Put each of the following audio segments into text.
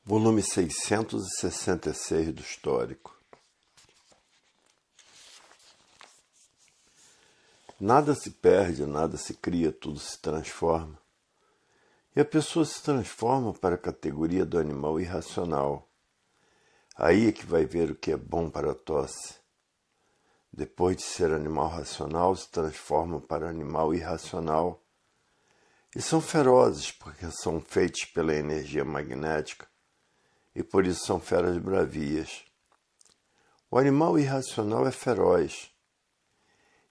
Volume 666 do Histórico. Nada se perde, nada se cria, tudo se transforma. E a pessoa se transforma para a categoria do animal irracional. Aí é que vai ver o que é bom para a tosse. Depois de ser animal racional, se transforma para animal irracional. E são ferozes porque são feitos pela energia magnética. E por isso são feras bravias. O animal irracional é feroz.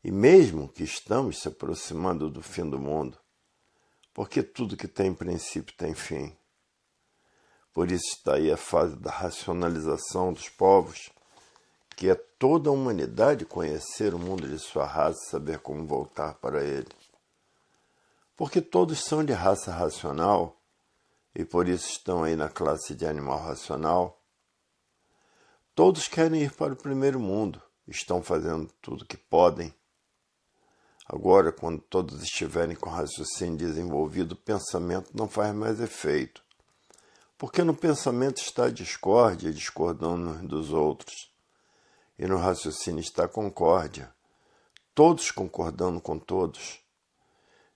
E mesmo que estamos se aproximando do fim do mundo, porque tudo que tem princípio tem fim. Por isso está aí a fase da racionalização dos povos, que é toda a humanidade conhecer o mundo de sua raça e saber como voltar para ele. Porque todos são de raça racional, e por isso estão aí na classe de animal racional. Todos querem ir para o primeiro mundo, estão fazendo tudo que podem. Agora, quando todos estiverem com raciocínio desenvolvido, o pensamento não faz mais efeito. Porque no pensamento está a discórdia, discordando uns dos outros. E no raciocínio está a concórdia, todos concordando com todos.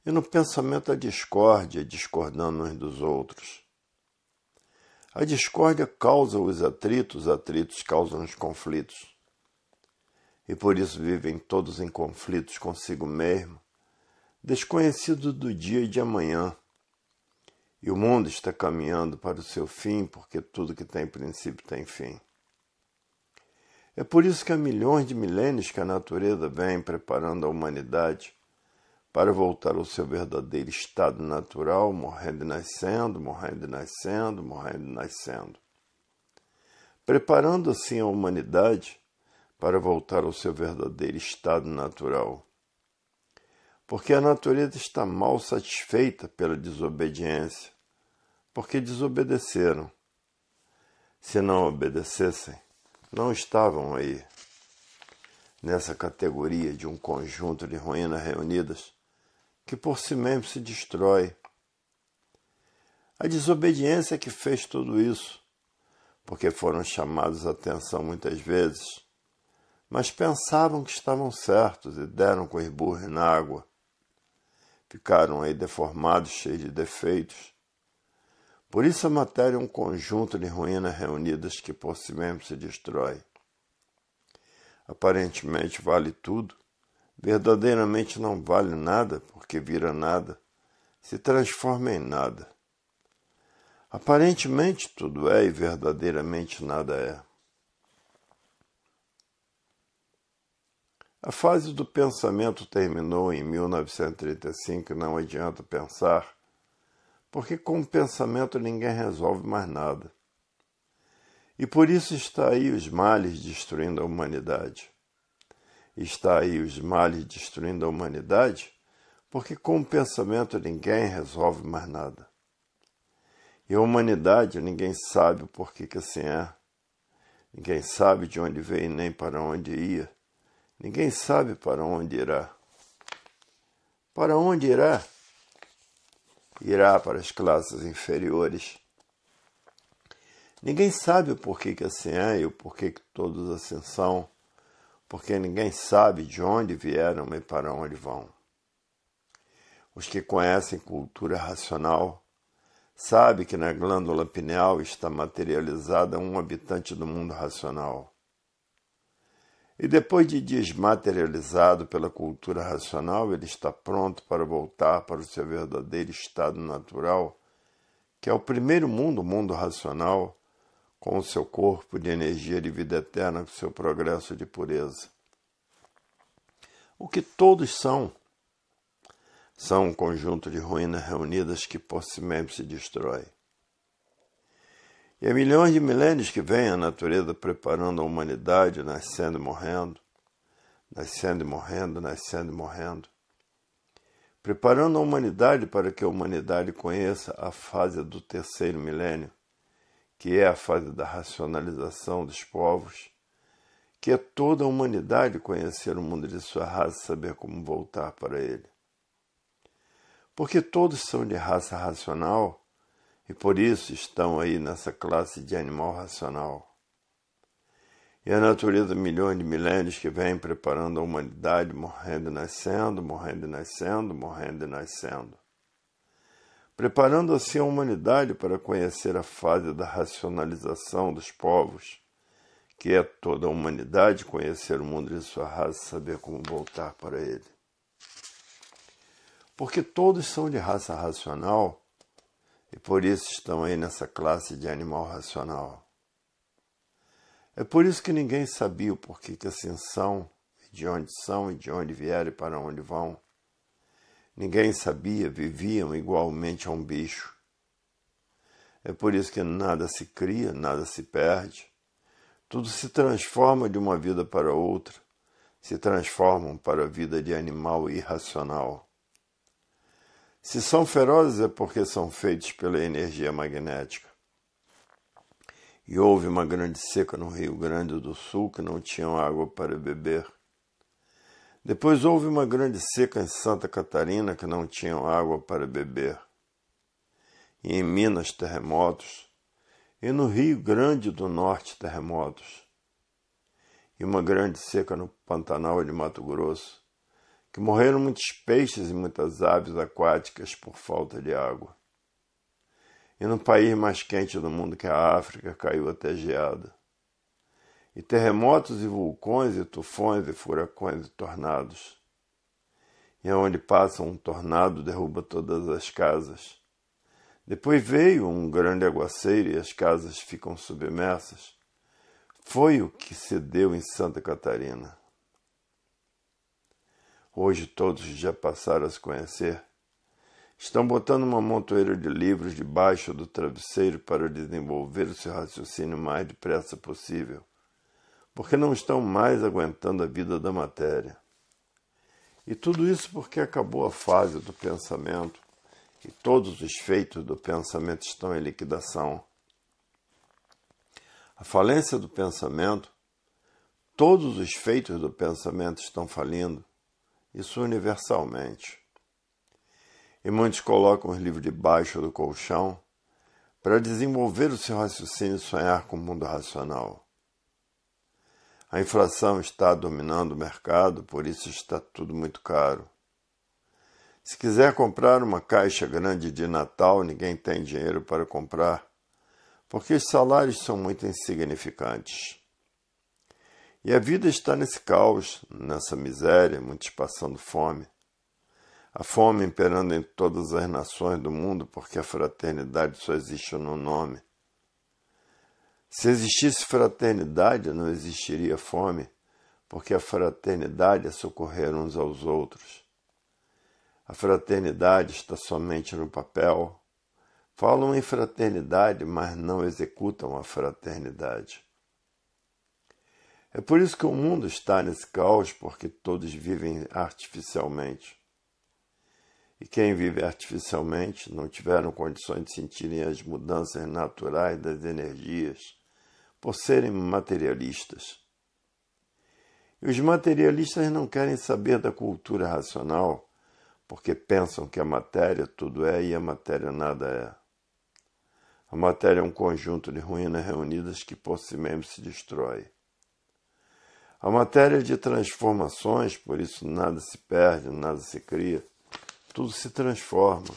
E no pensamento a discórdia, discordando uns dos outros. A discórdia causa os atritos causam os conflitos. E por isso vivem todos em conflitos consigo mesmo, desconhecidos do dia e de amanhã. E o mundo está caminhando para o seu fim, porque tudo que tem princípio tem fim. É por isso que há milhões de milênios que a natureza vem preparando a humanidade para voltar ao seu verdadeiro estado natural, morrendo e nascendo, morrendo e nascendo, morrendo e nascendo. Preparando assim a humanidade para voltar ao seu verdadeiro estado natural. Porque a natureza está mal satisfeita pela desobediência, porque desobedeceram. Se não obedecessem, não estavam aí, nessa categoria de um conjunto de ruínas reunidas, que por si mesmo se destrói. A desobediência é que fez tudo isso, porque foram chamados a atenção muitas vezes, mas pensavam que estavam certos e deram com os burros na água. Ficaram aí deformados, cheios de defeitos. Por isso a matéria é um conjunto de ruínas reunidas que por si mesmo se destrói. Aparentemente vale tudo, verdadeiramente não vale nada, porque vira nada, se transforma em nada. Aparentemente tudo é e verdadeiramente nada é. A fase do pensamento terminou em 1935 e não adianta pensar, porque com o pensamento ninguém resolve mais nada. E por isso está aí os males destruindo a humanidade. Está aí os males destruindo a humanidade, porque com o pensamento ninguém resolve mais nada. E a humanidade ninguém sabe o porquê que assim é. Ninguém sabe de onde veio nem para onde ia. Ninguém sabe para onde irá. Para onde irá? Irá para as classes inferiores. Ninguém sabe o porquê que assim é e o porquê que todos assim são, porque ninguém sabe de onde vieram e para onde vão. Os que conhecem cultura racional sabem que na glândula pineal está materializada um habitante do mundo racional. E depois de desmaterializado pela cultura racional, ele está pronto para voltar para o seu verdadeiro estado natural, que é o primeiro mundo, o mundo racional, com o seu corpo de energia de vida eterna, com o seu progresso de pureza. O que todos são um conjunto de ruínas reunidas que por si mesmo se destrói. E há milhões de milênios que vem a natureza preparando a humanidade, nascendo e morrendo, nascendo e morrendo, nascendo e morrendo. Preparando a humanidade para que a humanidade conheça a fase do terceiro milênio, que é a fase da racionalização dos povos, que é toda a humanidade conhecer o mundo de sua raça e saber como voltar para ele. Porque todos são de raça racional, e por isso estão aí nessa classe de animal racional. E a natureza, milhões de milênios que vem preparando a humanidade, morrendo e nascendo, morrendo e nascendo, morrendo e nascendo. Preparando assim a humanidade para conhecer a fase da racionalização dos povos, que é toda a humanidade conhecer o mundo de sua raça e saber como voltar para ele. Porque todos são de raça racional e por isso estão aí nessa classe de animal racional. É por isso que ninguém sabia o porquê que assim são, e de onde vieram e para onde vão. Ninguém sabia, viviam igualmente a um bicho. É por isso que nada se cria, nada se perde. Tudo se transforma de uma vida para outra, se transformam para a vida de animal irracional. Se são ferozes é porque são feitos pela energia magnética. E houve uma grande seca no Rio Grande do Sul que não tinham água para beber. Depois houve uma grande seca em Santa Catarina que não tinham água para beber. E em Minas, terremotos. E no Rio Grande do Norte, terremotos. E uma grande seca no Pantanal de Mato Grosso, que morreram muitos peixes e muitas aves aquáticas por falta de água. E no país mais quente do mundo, que é a África, caiu até geada. E terremotos e vulcões e tufões e furacões e tornados. E aonde passa um tornado derruba todas as casas. Depois veio um grande aguaceiro e as casas ficam submersas. Foi o que se deu em Santa Catarina. Hoje todos já passaram a se conhecer. Estão botando uma montoeira de livros debaixo do travesseiro para desenvolver o seu raciocínio o mais depressa possível, porque não estão mais aguentando a vida da matéria. E tudo isso porque acabou a fase do pensamento e todos os feitos do pensamento estão em liquidação. A falência do pensamento, todos os feitos do pensamento estão falindo, isso universalmente. E muitos colocam os livros debaixo do colchão para desenvolver o seu raciocínio e sonhar com o mundo racional. A inflação está dominando o mercado, por isso está tudo muito caro. Se quiser comprar uma caixa grande de Natal, ninguém tem dinheiro para comprar, porque os salários são muito insignificantes. E a vida está nesse caos, nessa miséria, muitos passando fome. A fome imperando em todas as nações do mundo, porque a fraternidade só existe no nome. Se existisse fraternidade, não existiria fome, porque a fraternidade é socorrer uns aos outros. A fraternidade está somente no papel. Falam em fraternidade, mas não executam a fraternidade. É por isso que o mundo está nesse caos, porque todos vivem artificialmente. E quem vive artificialmente não tiveram condições de sentirem as mudanças naturais das energias, por serem materialistas. E os materialistas não querem saber da cultura racional, porque pensam que a matéria tudo é e a matéria nada é. A matéria é um conjunto de ruínas reunidas que por si mesmo se destrói. A matéria é de transformações, por isso nada se perde, nada se cria. Tudo se transforma.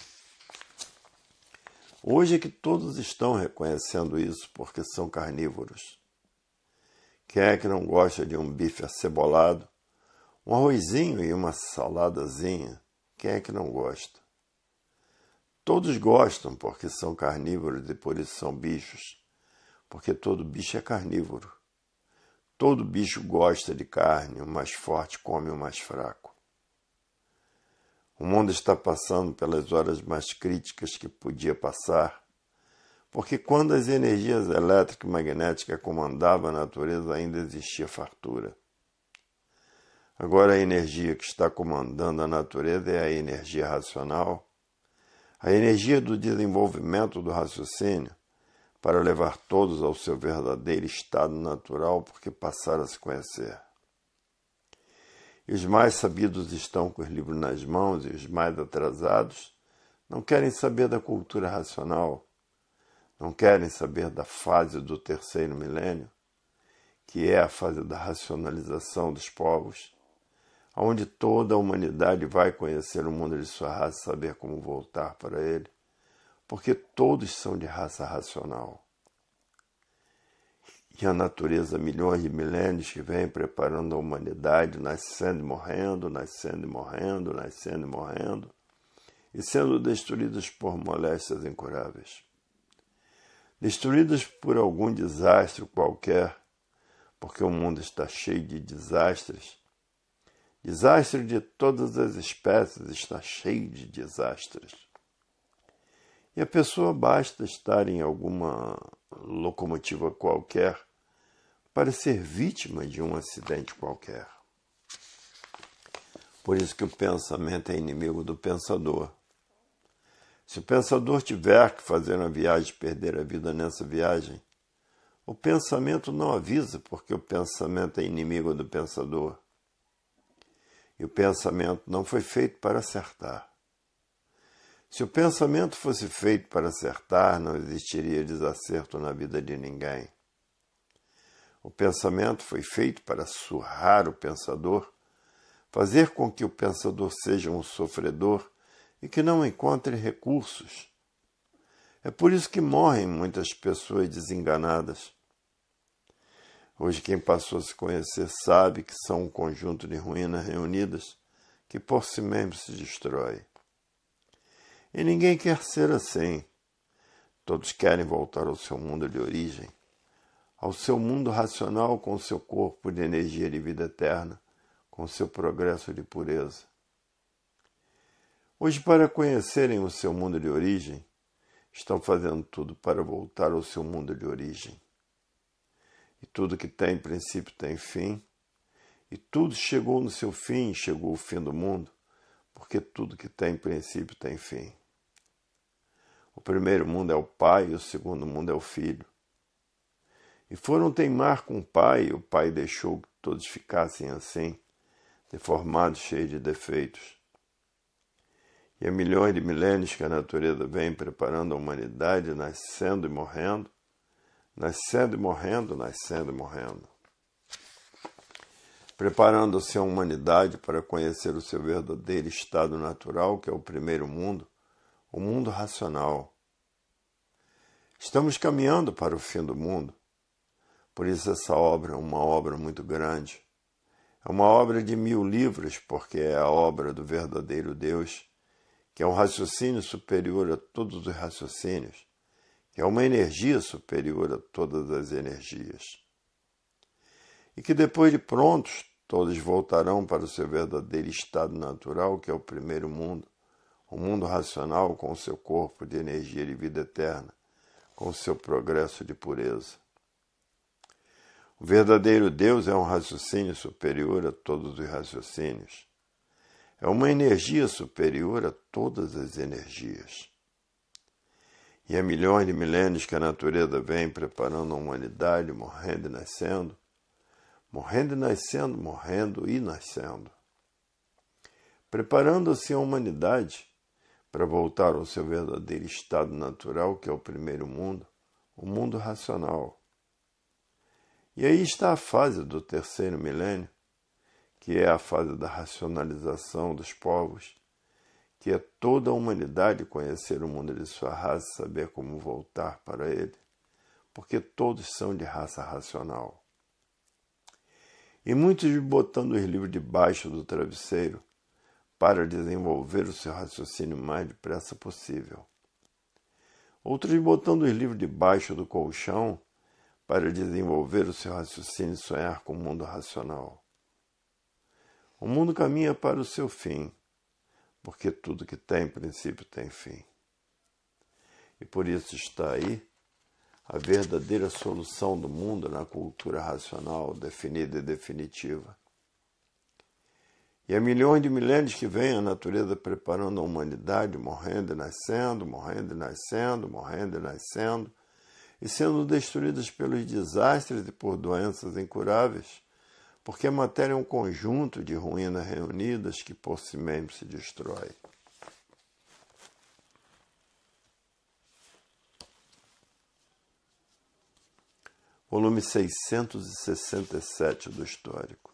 Hoje é que todos estão reconhecendo isso porque são carnívoros. Quem é que não gosta de um bife acebolado, um arrozinho e uma saladazinha? Quem é que não gosta? Todos gostam porque são carnívoros e por isso são bichos, porque todo bicho é carnívoro. Todo bicho gosta de carne, o mais forte come o mais fraco. O mundo está passando pelas horas mais críticas que podia passar, porque quando as energias elétricas e magnéticas comandavam a natureza, ainda existia fartura. Agora a energia que está comandando a natureza é a energia racional, a energia do desenvolvimento do raciocínio, para levar todos ao seu verdadeiro estado natural, porque passaram a se conhecer. E os mais sabidos estão com os livros nas mãos e os mais atrasados não querem saber da cultura racional, Não querem saber da fase do terceiro milênio, que é a fase da racionalização dos povos, onde toda a humanidade vai conhecer o mundo de sua raça e saber como voltar para ele, porque todos são de raça racional. E a natureza, milhões de milênios que vem preparando a humanidade, nascendo e morrendo, nascendo e morrendo, nascendo e morrendo, e sendo destruídas por moléstias incuráveis. Destruídas por algum desastre qualquer, porque o mundo está cheio de desastres. Desastre de todas as espécies está cheio de desastres. E a pessoa basta estar em alguma locomotiva qualquer para ser vítima de um acidente qualquer. Por isso que o pensamento é inimigo do pensador. Se o pensador tiver que fazer uma viagem e perder a vida nessa viagem, o pensamento não avisa, porque o pensamento é inimigo do pensador. E o pensamento não foi feito para acertar. Se o pensamento fosse feito para acertar, não existiria desacerto na vida de ninguém. O pensamento foi feito para surrar o pensador, fazer com que o pensador seja um sofredor e que não encontre recursos. É por isso que morrem muitas pessoas desenganadas. Hoje quem passou a se conhecer sabe que são um conjunto de ruínas reunidas que por si mesmo se destrói. E ninguém quer ser assim. Todos querem voltar ao seu mundo de origem, ao seu mundo racional com seu corpo de energia de vida eterna, com seu progresso de pureza. Hoje, para conhecerem o seu mundo de origem, estão fazendo tudo para voltar ao seu mundo de origem. E tudo que tem princípio tem fim, e tudo chegou no seu fim, chegou o fim do mundo, porque tudo que tem princípio tem fim. O primeiro mundo é o pai, e o segundo mundo é o filho. E foram teimar com o pai deixou que todos ficassem assim, deformados, cheios de defeitos. E há milhões de milênios que a natureza vem preparando a humanidade, nascendo e morrendo, nascendo e morrendo, nascendo e morrendo. Preparando-se a humanidade para conhecer o seu verdadeiro estado natural, que é o primeiro mundo, o mundo racional. Estamos caminhando para o fim do mundo. Por isso essa obra é uma obra muito grande. É uma obra de 1000 livros, porque é a obra do verdadeiro Deus, que é um raciocínio superior a todos os raciocínios, que é uma energia superior a todas as energias. E que depois de prontos, todos voltarão para o seu verdadeiro estado natural, que é o primeiro mundo, o mundo racional com o seu corpo de energia de vida eterna, com o seu progresso de pureza. O verdadeiro Deus é um raciocínio superior a todos os raciocínios. É uma energia superior a todas as energias. E há milhões de milênios que a natureza vem preparando a humanidade, morrendo e nascendo, morrendo e nascendo, morrendo e nascendo. Preparando-se a humanidade para voltar ao seu verdadeiro estado natural, que é o primeiro mundo, o mundo racional. E aí está a fase do terceiro milênio, que é a fase da racionalização dos povos, que é toda a humanidade conhecer o mundo de sua raça e saber como voltar para ele, porque todos são de raça racional. E muitos botando os livros debaixo do travesseiro para desenvolver o seu raciocínio o mais depressa possível. Outros botando os livros debaixo do colchão para desenvolver o seu raciocínio e sonhar com o mundo racional. O mundo caminha para o seu fim, porque tudo que tem princípio tem fim. E por isso está aí a verdadeira solução do mundo na cultura racional, definida e definitiva. E há milhões de milênios que vem a natureza preparando a humanidade, morrendo e nascendo, morrendo e nascendo, morrendo e nascendo, e sendo destruídas pelos desastres e por doenças incuráveis, porque a matéria é um conjunto de ruínas reunidas que por si mesmo se destrói. volume 667 do Histórico.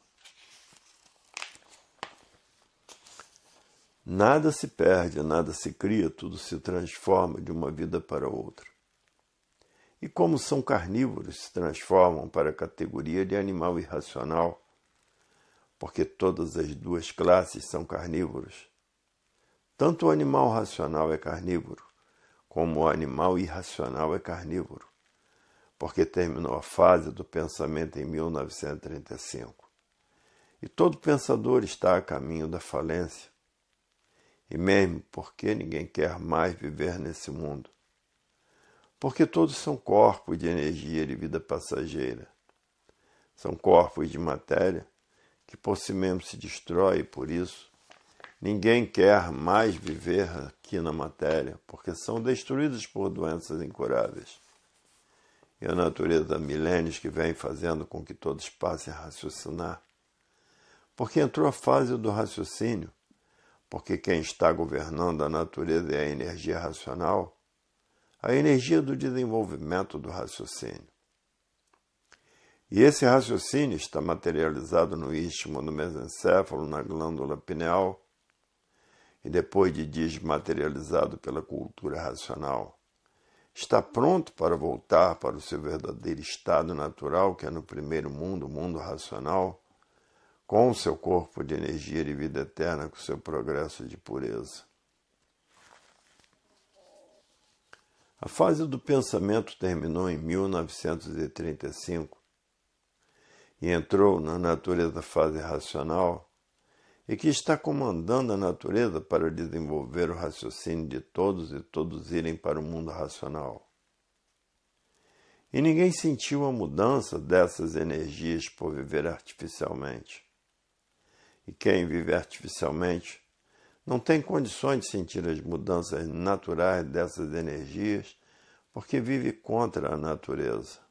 Nada se perde, nada se cria, tudo se transforma de uma vida para outra. E como são carnívoros, se transformam para a categoria de animal irracional, porque todas as duas classes são carnívoros. Tanto o animal racional é carnívoro, como o animal irracional é carnívoro, porque terminou a fase do pensamento em 1935. E todo pensador está a caminho da falência. E mesmo porque ninguém quer mais viver nesse mundo. Porque todos são corpos de energia de vida passageira. São corpos de matéria que por si mesmo se destrói e por isso ninguém quer mais viver aqui na matéria, porque são destruídos por doenças incuráveis. E a natureza há milênios que vem fazendo com que todos passem a raciocinar. Porque entrou a fase do raciocínio, porque quem está governando a natureza é a energia racional, a energia do desenvolvimento do raciocínio. E esse raciocínio está materializado no istmo do mesencéfalo, na glândula pineal, e depois de desmaterializado pela cultura racional, está pronto para voltar para o seu verdadeiro estado natural, que é no primeiro mundo, o mundo racional, com o seu corpo de energia de vida eterna, com o seu progresso de pureza. A fase do pensamento terminou em 1935 e entrou na natureza fase racional, e que está comandando a natureza para desenvolver o raciocínio de todos e todos irem para o mundo racional. E ninguém sentiu a mudança dessas energias por viver artificialmente. E quem vive artificialmente não tem condições de sentir as mudanças naturais dessas energias, porque vive contra a natureza.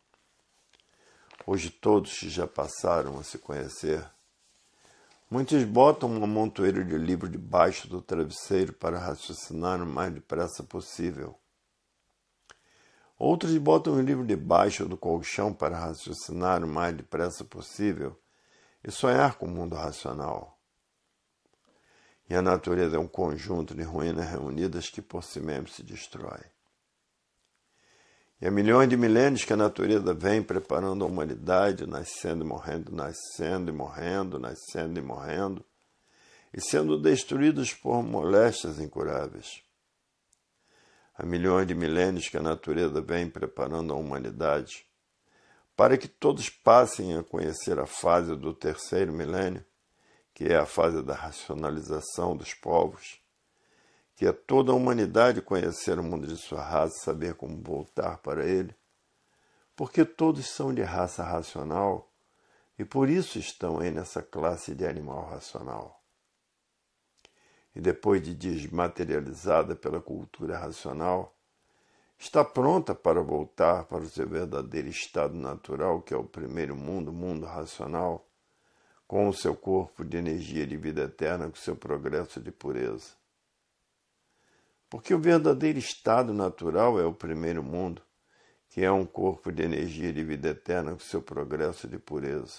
Hoje todos que já passaram a se conhecer, muitos botam uma montoeira de livro debaixo do travesseiro para raciocinar o mais depressa possível. Outros botam o livro debaixo do colchão para raciocinar o mais depressa possível e sonhar com o mundo racional. E a natureza é um conjunto de ruínas reunidas que por si mesmo se destrói. E há milhões de milênios que a natureza vem preparando a humanidade, nascendo e morrendo, nascendo e morrendo, nascendo e morrendo, e sendo destruídos por moléstias incuráveis. Há milhões de milênios que a natureza vem preparando a humanidade, para que todos passem a conhecer a fase do terceiro milênio, que é a fase da racionalização dos povos, que é toda a humanidade conhecer o mundo de sua raça, saber como voltar para ele, porque todos são de raça racional e por isso estão aí nessa classe de animal racional. E depois de desmaterializada pela cultura racional, está pronta para voltar para o seu verdadeiro estado natural, que é o primeiro mundo, o mundo racional, com o seu corpo de energia de vida eterna, com o seu progresso de pureza. Porque o verdadeiro estado natural é o primeiro mundo, que é um corpo de energia de vida eterna, com o seu progresso de pureza.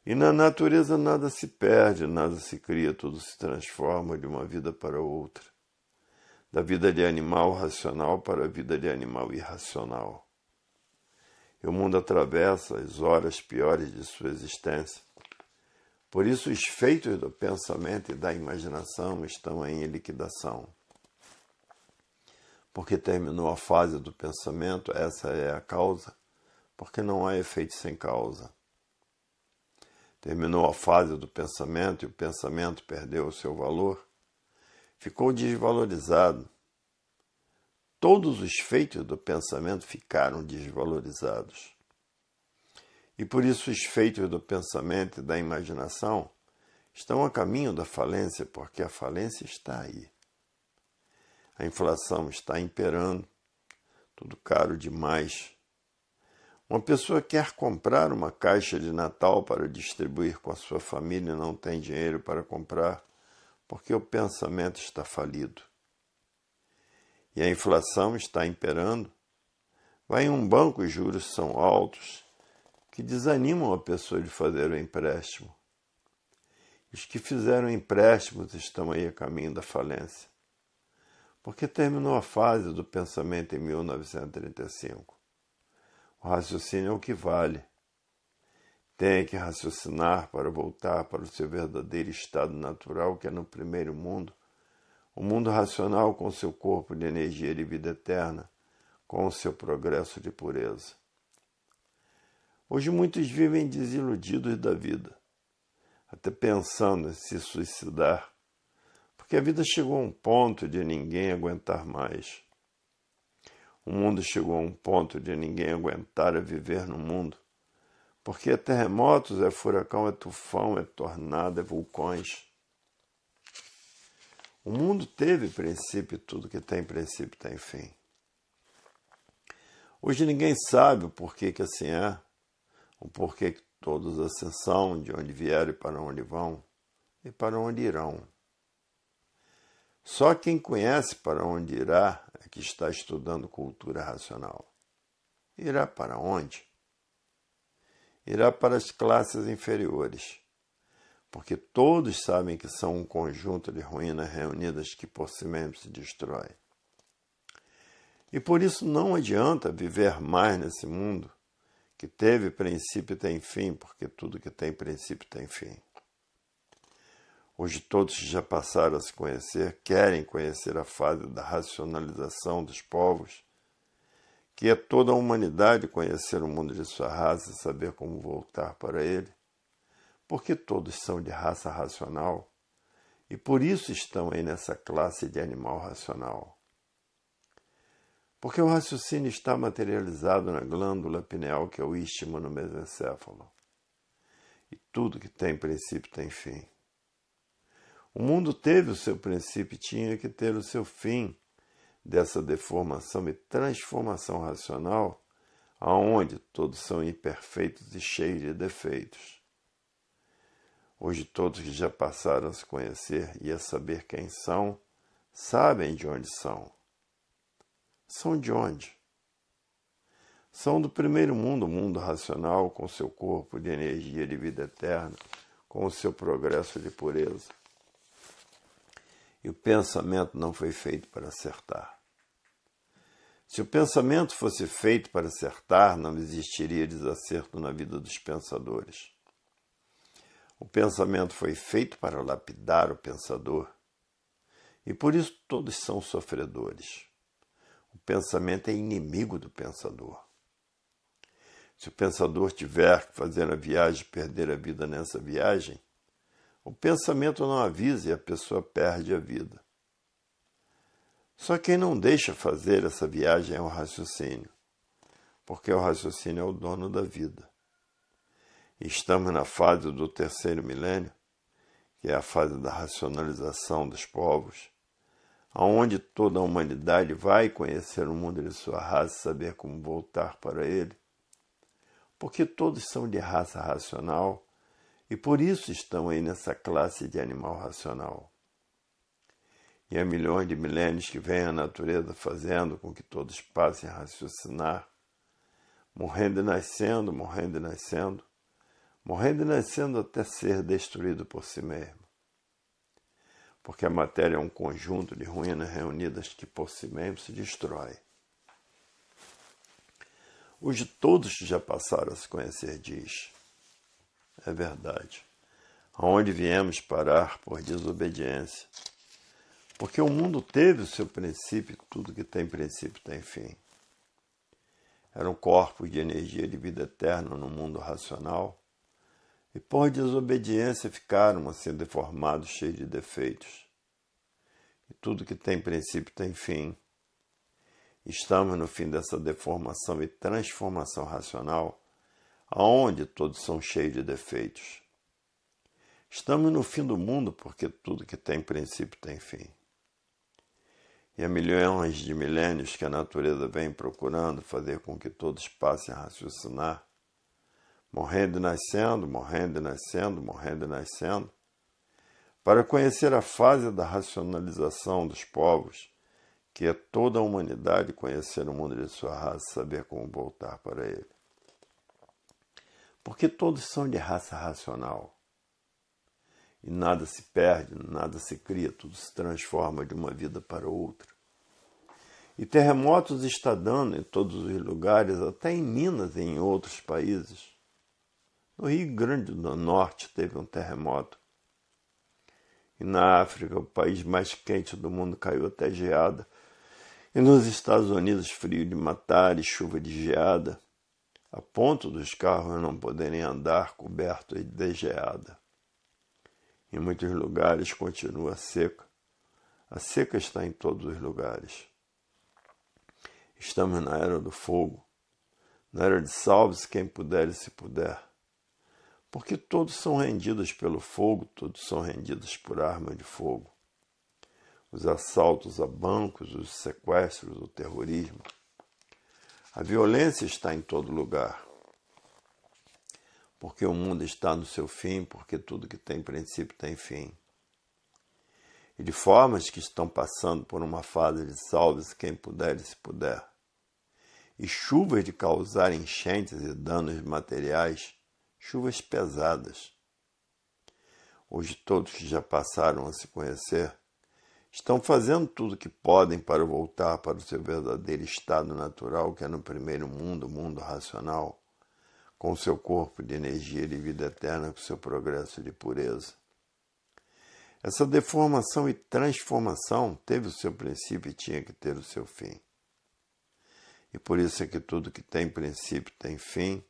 E na natureza nada se perde, nada se cria, tudo se transforma de uma vida para outra. Da vida de animal racional para a vida de animal irracional. E o mundo atravessa as horas piores de sua existência. Por isso os feitos do pensamento e da imaginação estão em liquidação. Porque terminou a fase do pensamento, essa é a causa, porque não há efeito sem causa. Terminou a fase do pensamento e o pensamento perdeu o seu valor, ficou desvalorizado. Todos os feitos do pensamento ficaram desvalorizados. E por isso os feitos do pensamento e da imaginação estão a caminho da falência, porque a falência está aí. A inflação está imperando, tudo caro demais. Uma pessoa quer comprar uma caixa de Natal para distribuir com a sua família e não tem dinheiro para comprar, porque o pensamento está falido. E a inflação está imperando, vai em um banco e os juros são altos, que desanimam a pessoa de fazer o empréstimo. Os que fizeram empréstimos estão aí a caminho da falência, porque terminou a fase do pensamento em 1935. O raciocínio é o que vale. Tem que raciocinar para voltar para o seu verdadeiro estado natural, que é no primeiro mundo, o mundo racional com seu corpo de energia de vida eterna, com o seu progresso de pureza. Hoje muitos vivem desiludidos da vida, até pensando em se suicidar, porque a vida chegou a um ponto de ninguém aguentar mais. O mundo chegou a um ponto de ninguém aguentar a viver no mundo, porque é terremotos, é furacão, é tufão, é tornado, é vulcões. O mundo teve princípio, tudo que tem princípio tem fim. Hoje ninguém sabe o porquê que assim é, o porquê que todos assim são, de onde vieram e para onde vão, e para onde irão. Só quem conhece para onde irá é que está estudando cultura racional. Irá para onde? Irá para as classes inferiores, porque todos sabem que são um conjunto de ruínas reunidas que por si mesmo se destrói. E por isso não adianta viver mais nesse mundo que teve princípio e tem fim, porque tudo que tem princípio tem fim. Hoje todos que já passaram a se conhecer querem conhecer a fase da racionalização dos povos, que é toda a humanidade conhecer o mundo de sua raça e saber como voltar para ele, porque todos são de raça racional e por isso estão aí nessa classe de animal racional. Porque o raciocínio está materializado na glândula pineal, que é o istmo no mesencéfalo. E tudo que tem princípio tem fim. O mundo teve o seu princípio e tinha que ter o seu fim dessa deformação e transformação racional, aonde todos são imperfeitos e cheios de defeitos. Hoje todos que já passaram a se conhecer e a saber quem são, sabem de onde são. São de onde? São do primeiro mundo, o mundo racional, com seu corpo de energia de vida eterna, com o seu progresso de pureza. E o pensamento não foi feito para acertar. Se o pensamento fosse feito para acertar, não existiria desacerto na vida dos pensadores. O pensamento foi feito para lapidar o pensador, e por isso todos são sofredores. O pensamento é inimigo do pensador. Se o pensador tiver que fazer a viagem e perder a vida nessa viagem, o pensamento não avisa e a pessoa perde a vida. Só quem não deixa fazer essa viagem é o raciocínio, porque o raciocínio é o dono da vida. E estamos na fase do terceiro milênio, que é a fase da racionalização dos povos, aonde toda a humanidade vai conhecer o mundo de sua raça e saber como voltar para ele, porque todos são de raça racional e por isso estão aí nessa classe de animal racional. E há milhões de milênios que vem a natureza fazendo com que todos passem a raciocinar, morrendo e nascendo, morrendo e nascendo, morrendo e nascendo até ser destruído por si mesmo. Porque a matéria é um conjunto de ruínas reunidas que por si mesmo se destrói. Hoje todos que já passaram a se conhecer diz, é verdade, aonde viemos parar por desobediência. Porque o mundo teve o seu princípio, tudo que tem princípio tem fim. Eram corpos de energia de vida eterna no mundo racional, e por desobediência ficaram assim deformados, cheios de defeitos. E tudo que tem princípio tem fim. Estamos no fim dessa deformação e transformação racional, aonde todos são cheios de defeitos. Estamos no fim do mundo porque tudo que tem princípio tem fim. E há milhões de milênios que a natureza vem procurando fazer com que todos passem a raciocinar, morrendo e nascendo, morrendo e nascendo, morrendo e nascendo, para conhecer a fase da racionalização dos povos, que é toda a humanidade conhecer o mundo de sua raça e saber como voltar para ele. Porque todos são de raça racional. E nada se perde, nada se cria, tudo se transforma de uma vida para outra. E terremotos está dando em todos os lugares, até em Minas e em outros países. No Rio Grande do Norte teve um terremoto. E na África, o país mais quente do mundo, caiu até geada. E nos Estados Unidos, frio de matar e chuva de geada, a ponto dos carros não poderem andar cobertos de geada. Em muitos lugares continua seca. A seca está em todos os lugares. Estamos na era do fogo, na era de salve-se quem puder e se puder. Porque todos são rendidos pelo fogo, todos são rendidos por arma de fogo. Os assaltos a bancos, os sequestros, o terrorismo. A violência está em todo lugar. Porque o mundo está no seu fim, porque tudo que tem princípio tem fim. E de formas que estão passando por uma fase de salve-se quem puder e se puder. E chuvas de causar enchentes e danos materiais, chuvas pesadas. Hoje todos que já passaram a se conhecer estão fazendo tudo o que podem para voltar para o seu verdadeiro estado natural, que é no primeiro mundo, o mundo racional, com o seu corpo de energia de vida eterna, com o seu progresso de pureza. Essa deformação e transformação teve o seu princípio e tinha que ter o seu fim. E por isso é que tudo que tem princípio tem fim.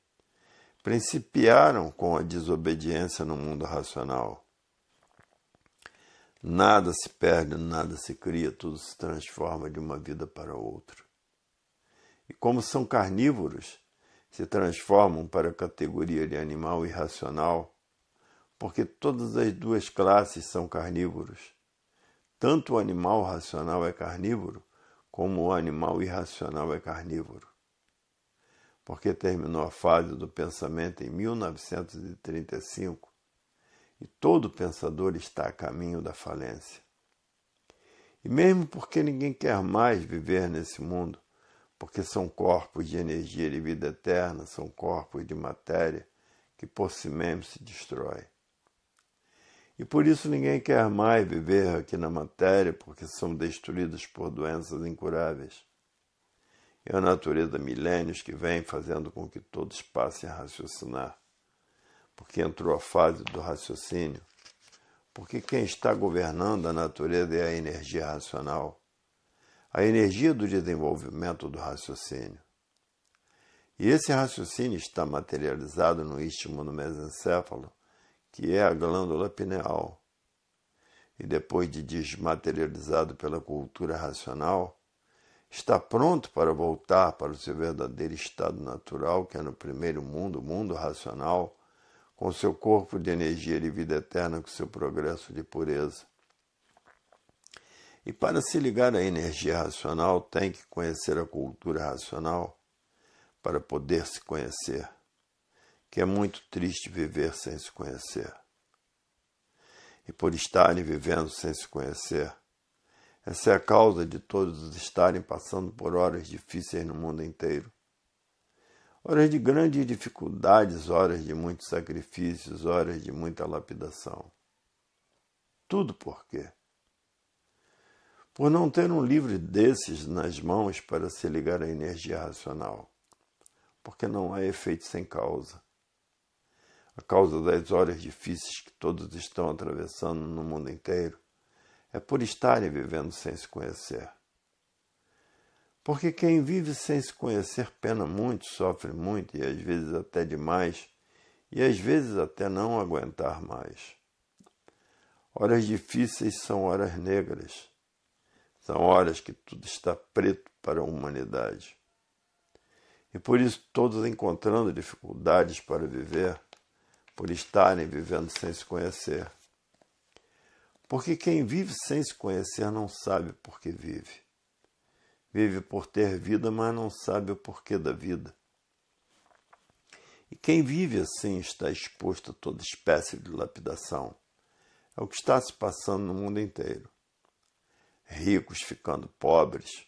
Principiaram com a desobediência no mundo racional. Nada se perde, nada se cria, tudo se transforma de uma vida para outra. E como são carnívoros, se transformam para a categoria de animal irracional, porque todas as duas classes são carnívoros. Tanto o animal racional é carnívoro, como o animal irracional é carnívoro. Porque terminou a fase do pensamento em 1935 e todo pensador está a caminho da falência. E mesmo porque ninguém quer mais viver nesse mundo, porque são corpos de energia de vida eterna, são corpos de matéria que por si mesmo se destrói. E por isso ninguém quer mais viver aqui na matéria, porque são destruídos por doenças incuráveis. É a natureza milênios que vem fazendo com que todos passem a raciocinar, porque entrou a fase do raciocínio, porque quem está governando a natureza é a energia racional, a energia do desenvolvimento do raciocínio. E esse raciocínio está materializado no istmo do mesencéfalo, que é a glândula pineal. E depois de desmaterializado pela cultura racional, está pronto para voltar para o seu verdadeiro estado natural, que é no primeiro mundo, o mundo racional, com seu corpo de energia de vida eterna, com seu progresso de pureza. E para se ligar à energia racional, tem que conhecer a cultura racional para poder se conhecer, que é muito triste viver sem se conhecer. E por estarem vivendo sem se conhecer, essa é a causa de todos estarem passando por horas difíceis no mundo inteiro. Horas de grandes dificuldades, horas de muitos sacrifícios, horas de muita lapidação. Tudo por quê? Por não ter um livro desses nas mãos para se ligar à energia racional. Porque não há efeito sem causa. A causa das horas difíceis que todos estão atravessando no mundo inteiro é por estarem vivendo sem se conhecer. Porque quem vive sem se conhecer pena muito, sofre muito e às vezes até demais, e às vezes até não aguentar mais. Horas difíceis são horas negras. São horas que tudo está preto para a humanidade. E por isso todos encontrando dificuldades para viver, por estarem vivendo sem se conhecer. Porque quem vive sem se conhecer não sabe por que vive. Vive por ter vida, mas não sabe o porquê da vida. E quem vive assim está exposto a toda espécie de lapidação. É o que está se passando no mundo inteiro. ricos ficando pobres,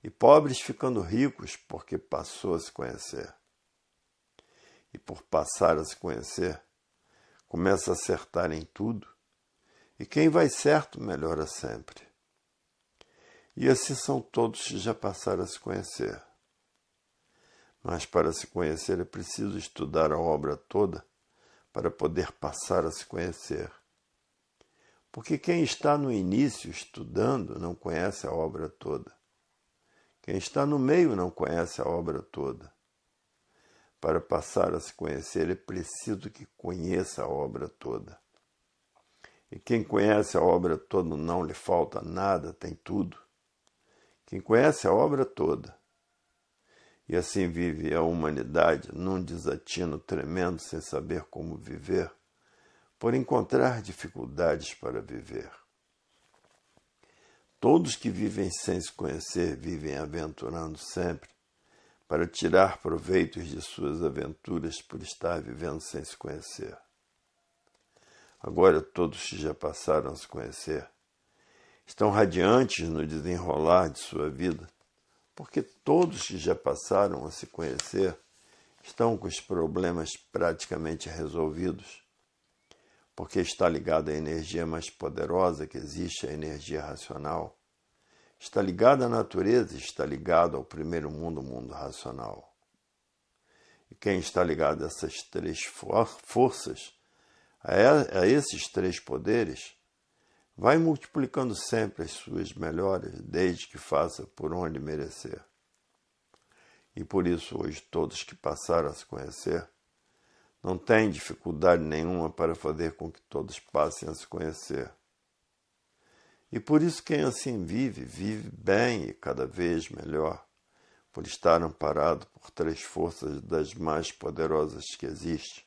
e pobres ficando ricos porque passou a se conhecer. E por passar a se conhecer, começa a acertar em tudo, e quem vai certo melhora sempre. E assim são todos que já passaram a se conhecer. Mas para se conhecer é preciso estudar a obra toda para poder passar a se conhecer. Porque quem está no início estudando não conhece a obra toda. Quem está no meio não conhece a obra toda. Para passar a se conhecer é preciso que conheça a obra toda. E quem conhece a obra toda não lhe falta nada, tem tudo. Quem conhece a obra toda. E assim vive a humanidade num desatino tremendo sem saber como viver, por encontrar dificuldades para viver. Todos que vivem sem se conhecer vivem aventurando sempre, para tirar proveitos de suas aventuras por estar vivendo sem se conhecer. Agora todos que já passaram a se conhecer estão radiantes no desenrolar de sua vida, porque todos que já passaram a se conhecer estão com os problemas praticamente resolvidos, porque está ligado à energia mais poderosa que existe, a energia racional. Está ligado à natureza, está ligado ao primeiro mundo, o mundo racional. E quem está ligado a essas três forças, a esses três poderes, vai multiplicando sempre as suas melhoras, desde que faça por onde merecer. E por isso hoje todos que passaram a se conhecer não têm dificuldade nenhuma para fazer com que todos passem a se conhecer. E por isso quem assim vive, vive bem e cada vez melhor, por estar amparado por três forças das mais poderosas que existem,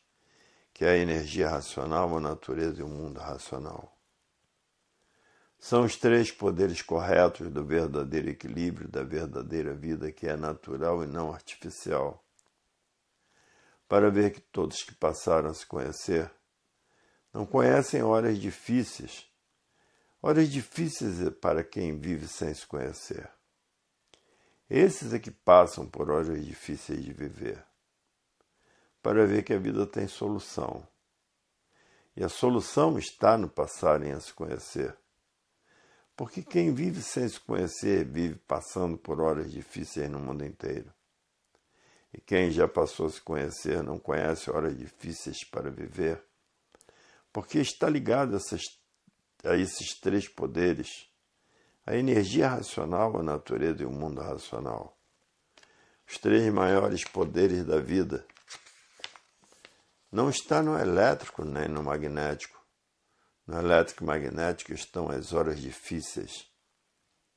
que é a energia racional, a natureza e o mundo racional. São os três poderes corretos do verdadeiro equilíbrio, da verdadeira vida, que é natural e não artificial. Para ver que todos que passaram a se conhecer não conhecem horas difíceis. Horas difíceis é para quem vive sem se conhecer. Esses é que passam por horas difíceis de viver. Para ver que a vida tem solução. E a solução está no passarem a se conhecer. Porque quem vive sem se conhecer vive passando por horas difíceis no mundo inteiro. E quem já passou a se conhecer não conhece horas difíceis para viver, porque está ligado a esses três poderes, a energia racional, a natureza e o mundo racional. Os três maiores poderes da vida não estão no elétrico nem no magnético. No elétrico e magnético estão as horas difíceis.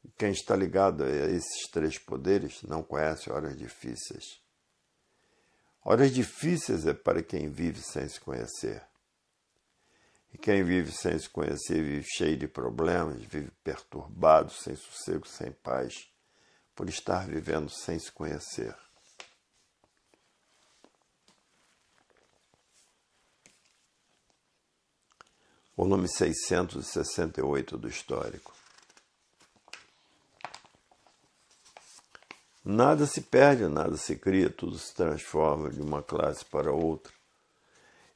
E quem está ligado a esses três poderes não conhece horas difíceis. Horas difíceis é para quem vive sem se conhecer. E quem vive sem se conhecer vive cheio de problemas, vive perturbado, sem sossego, sem paz, por estar vivendo sem se conhecer. Volume 668 do Histórico. Nada se perde, nada se cria, tudo se transforma de uma classe para outra.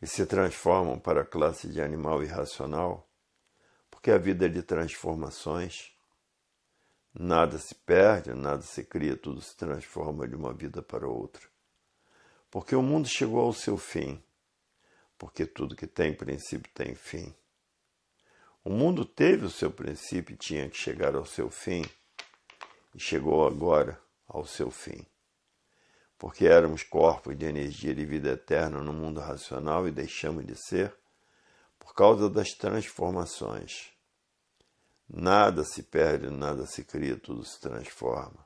E se transformam para a classe de animal irracional, porque a vida é de transformações. Nada se perde, nada se cria, tudo se transforma de uma vida para outra. Porque o mundo chegou ao seu fim, porque tudo que tem princípio tem fim. O mundo teve o seu princípio e tinha que chegar ao seu fim, e chegou agora ao seu fim. Porque éramos corpos de energia de vida eterna no mundo racional e deixamos de ser por causa das transformações. Nada se perde, nada se cria, tudo se transforma.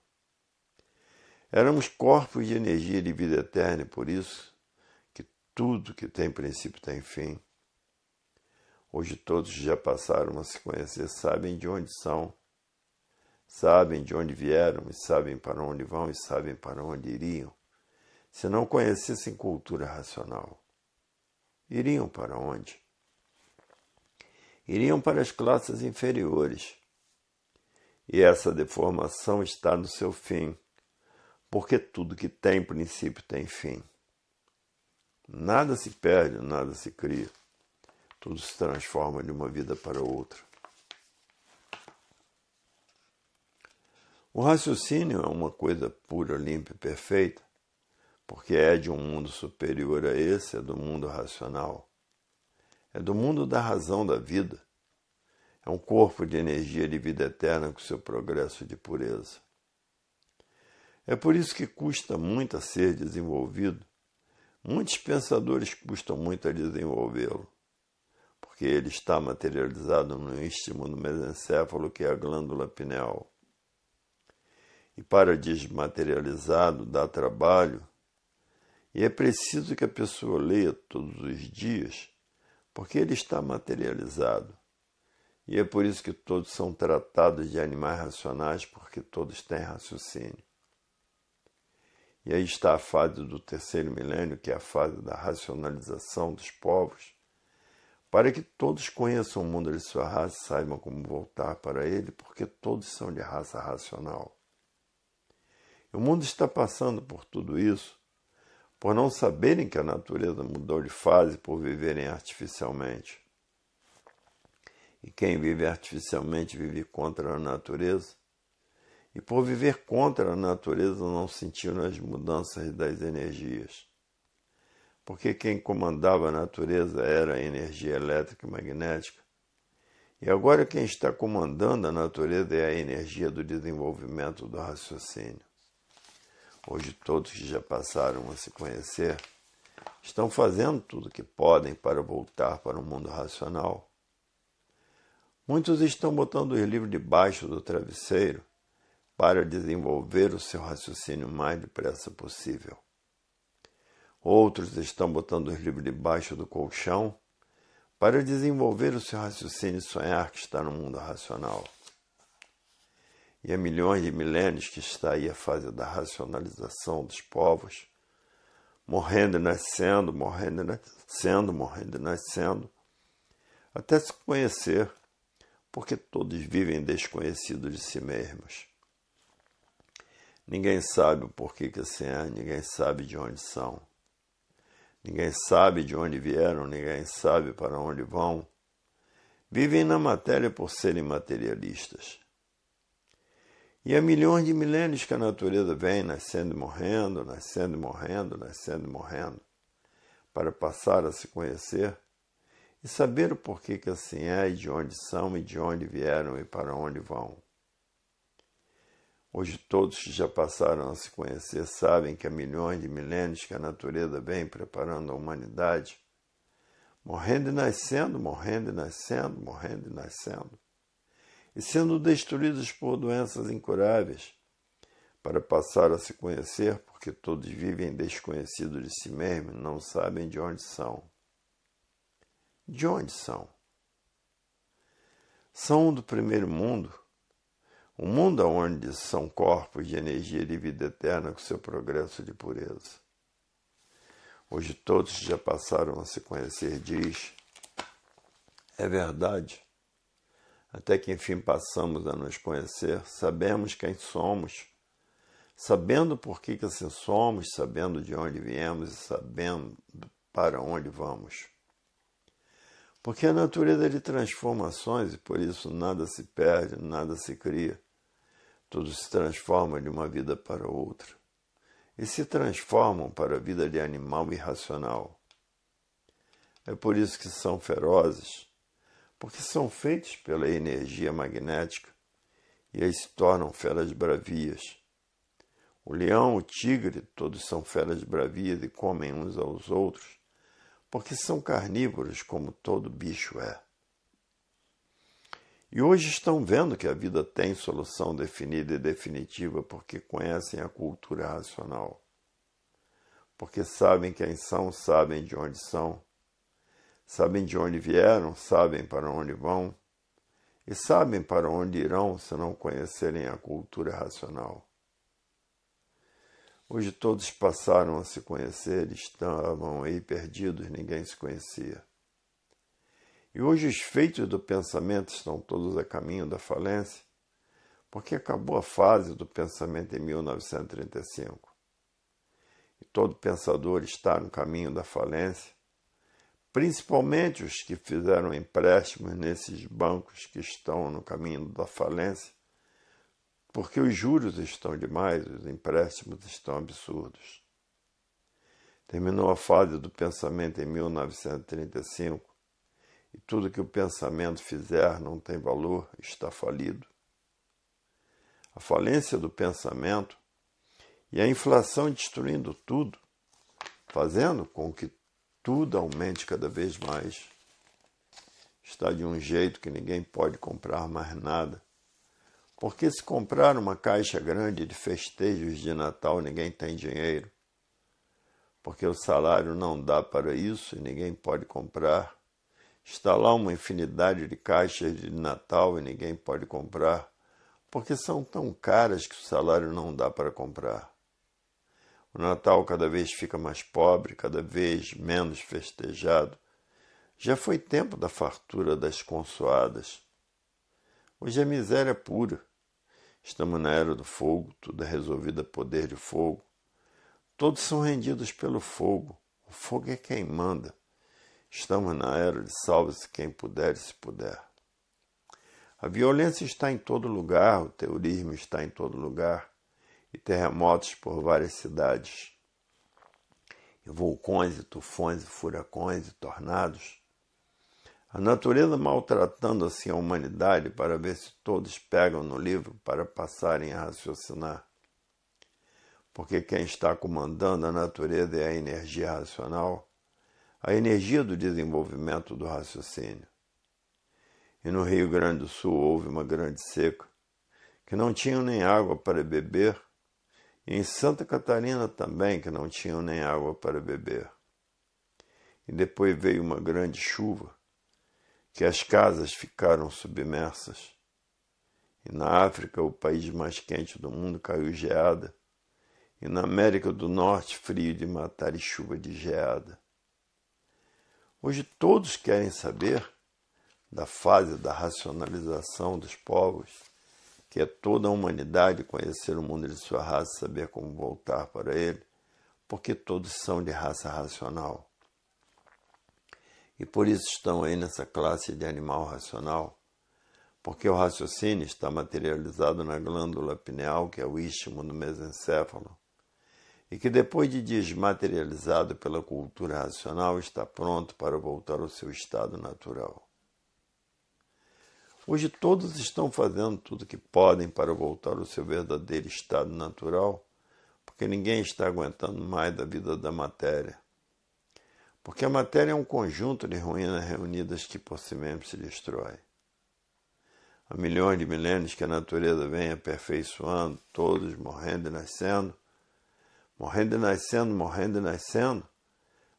Éramos corpos de energia de vida eterna e por isso que tudo que tem princípio tem fim. Hoje todos já passaram a se conhecer, sabem de onde são, sabem de onde vieram, e sabem para onde vão e sabem para onde iriam. Se não conhecessem cultura racional, iriam para onde? Iriam para as classes inferiores. E essa deformação está no seu fim, porque tudo que tem princípio tem fim. Nada se perde, nada se cria. Tudo se transforma de uma vida para outra. O raciocínio é uma coisa pura, limpa e perfeita, porque é de um mundo superior a esse, é do mundo racional. É do mundo da razão da vida. É um corpo de energia de vida eterna com seu progresso de pureza. É por isso que custa muito a ser desenvolvido. Muitos pensadores custam muito a desenvolvê-lo, porque ele está materializado no istmo do mesencéfalo, que é a glândula pineal. E para desmaterializado dá trabalho, e é preciso que a pessoa leia todos os dias, porque ele está materializado. E é por isso que todos são tratados de animais racionais, porque todos têm raciocínio. E aí está a fase do terceiro milênio, que é a fase da racionalização dos povos, para que todos conheçam o mundo de sua raça e saibam como voltar para ele, porque todos são de raça racional. O mundo está passando por tudo isso, por não saberem que a natureza mudou de fase por viverem artificialmente. E quem vive artificialmente vive contra a natureza, e por viver contra a natureza não sentiram as mudanças das energias. Porque quem comandava a natureza era a energia elétrica e magnética, e agora quem está comandando a natureza é a energia do desenvolvimento do raciocínio. Hoje todos que já passaram a se conhecer estão fazendo tudo o que podem para voltar para o mundo racional. Muitos estão botando os livros debaixo do travesseiro para desenvolver o seu raciocínio o mais depressa possível. Outros estão botando os livros debaixo do colchão para desenvolver o seu raciocínio e sonhar que está no mundo racional. E há milhões de milênios que está aí a fase da racionalização dos povos, morrendo e nascendo, morrendo e nascendo, morrendo e nascendo, até se conhecer, porque todos vivem desconhecidos de si mesmos. Ninguém sabe o porquê que assim é, ninguém sabe de onde são. Ninguém sabe de onde vieram, ninguém sabe para onde vão. Vivem na matéria por serem materialistas. E há milhões de milênios que a natureza vem nascendo e morrendo, nascendo e morrendo, nascendo e morrendo, para passar a se conhecer e saber o porquê que assim é, e de onde são, e de onde vieram e para onde vão. Hoje todos que já passaram a se conhecer sabem que há milhões de milênios que a natureza vem preparando a humanidade, morrendo e nascendo, morrendo e nascendo, morrendo e nascendo, e sendo destruídos por doenças incuráveis, para passar a se conhecer, porque todos vivem desconhecidos de si mesmos, não sabem de onde são. De onde são? São do primeiro mundo, o mundo onde são corpos de energia de vida eterna com seu progresso de pureza. Hoje todos já passaram a se conhecer, diz, é verdade. Até que enfim passamos a nos conhecer, sabemos quem somos, sabendo por que assim somos, sabendo de onde viemos e sabendo para onde vamos. Porque a natureza é de transformações e por isso nada se perde, nada se cria. Tudo se transforma de uma vida para outra. E se transformam para a vida de animal irracional. É por isso que são ferozes, porque são feitos pela energia magnética e aí se tornam feras bravias. O leão, o tigre, todos são feras bravias e comem uns aos outros, porque são carnívoros como todo bicho é. E hoje estão vendo que a vida tem solução definida e definitiva porque conhecem a cultura racional. Porque sabem quem são, sabem de onde são, sabem de onde vieram, sabem para onde vão, e sabem para onde irão se não conhecerem a cultura racional. Hoje todos passaram a se conhecer, estavam aí perdidos, ninguém se conhecia. E hoje os feitos do pensamento estão todos a caminho da falência, porque acabou a fase do pensamento em 1935. E todo pensador está no caminho da falência, principalmente os que fizeram empréstimos nesses bancos que estão no caminho da falência, porque os juros estão demais, os empréstimos estão absurdos. Terminou a fase do pensamento em 1935, e tudo que o pensamento fizer não tem valor, está falido. A falência do pensamento e a inflação destruindo tudo, fazendo com que tudo aumente cada vez mais. Está de um jeito que ninguém pode comprar mais nada, porque se comprar uma caixa grande de festejos de Natal, ninguém tem dinheiro, porque o salário não dá para isso e ninguém pode comprar. Está lá uma infinidade de caixas de Natal e ninguém pode comprar, porque são tão caras que o salário não dá para comprar. O Natal cada vez fica mais pobre, cada vez menos festejado. Já foi tempo da fartura das consoadas. Hoje é miséria pura. Estamos na era do fogo, tudo é resolvido a poder de fogo. Todos são rendidos pelo fogo. O fogo é quem manda. Estamos na era de salve-se quem puder e se puder. A violência está em todo lugar, o terrorismo está em todo lugar, e terremotos por várias cidades, e vulcões, e tufões, e furacões, e tornados. A natureza maltratando assim a humanidade para ver se todos pegam no livro para passarem a raciocinar. Porque quem está comandando a natureza é a energia racional, a energia do desenvolvimento do raciocínio. E no Rio Grande do Sul houve uma grande seca, que não tinham nem água para beber, e em Santa Catarina também, que não tinham nem água para beber. E depois veio uma grande chuva, que as casas ficaram submersas. E na África, o país mais quente do mundo, caiu geada, e na América do Norte, frio de matar e chuva de geada. Hoje todos querem saber da fase da racionalização dos povos, que é toda a humanidade conhecer o mundo de sua raça, saber como voltar para ele, porque todos são de raça racional. E por isso estão aí nessa classe de animal racional, porque o raciocínio está materializado na glândula pineal, que é o istmo do mesencéfalo, e que depois de desmaterializado pela cultura racional, está pronto para voltar ao seu estado natural. Hoje todos estão fazendo tudo o que podem para voltar ao seu verdadeiro estado natural, porque ninguém está aguentando mais da vida da matéria. Porque a matéria é um conjunto de ruínas reunidas que por si mesmo se destrói. Há milhões de milênios que a natureza vem aperfeiçoando, todos morrendo e nascendo, morrendo e nascendo, morrendo e nascendo,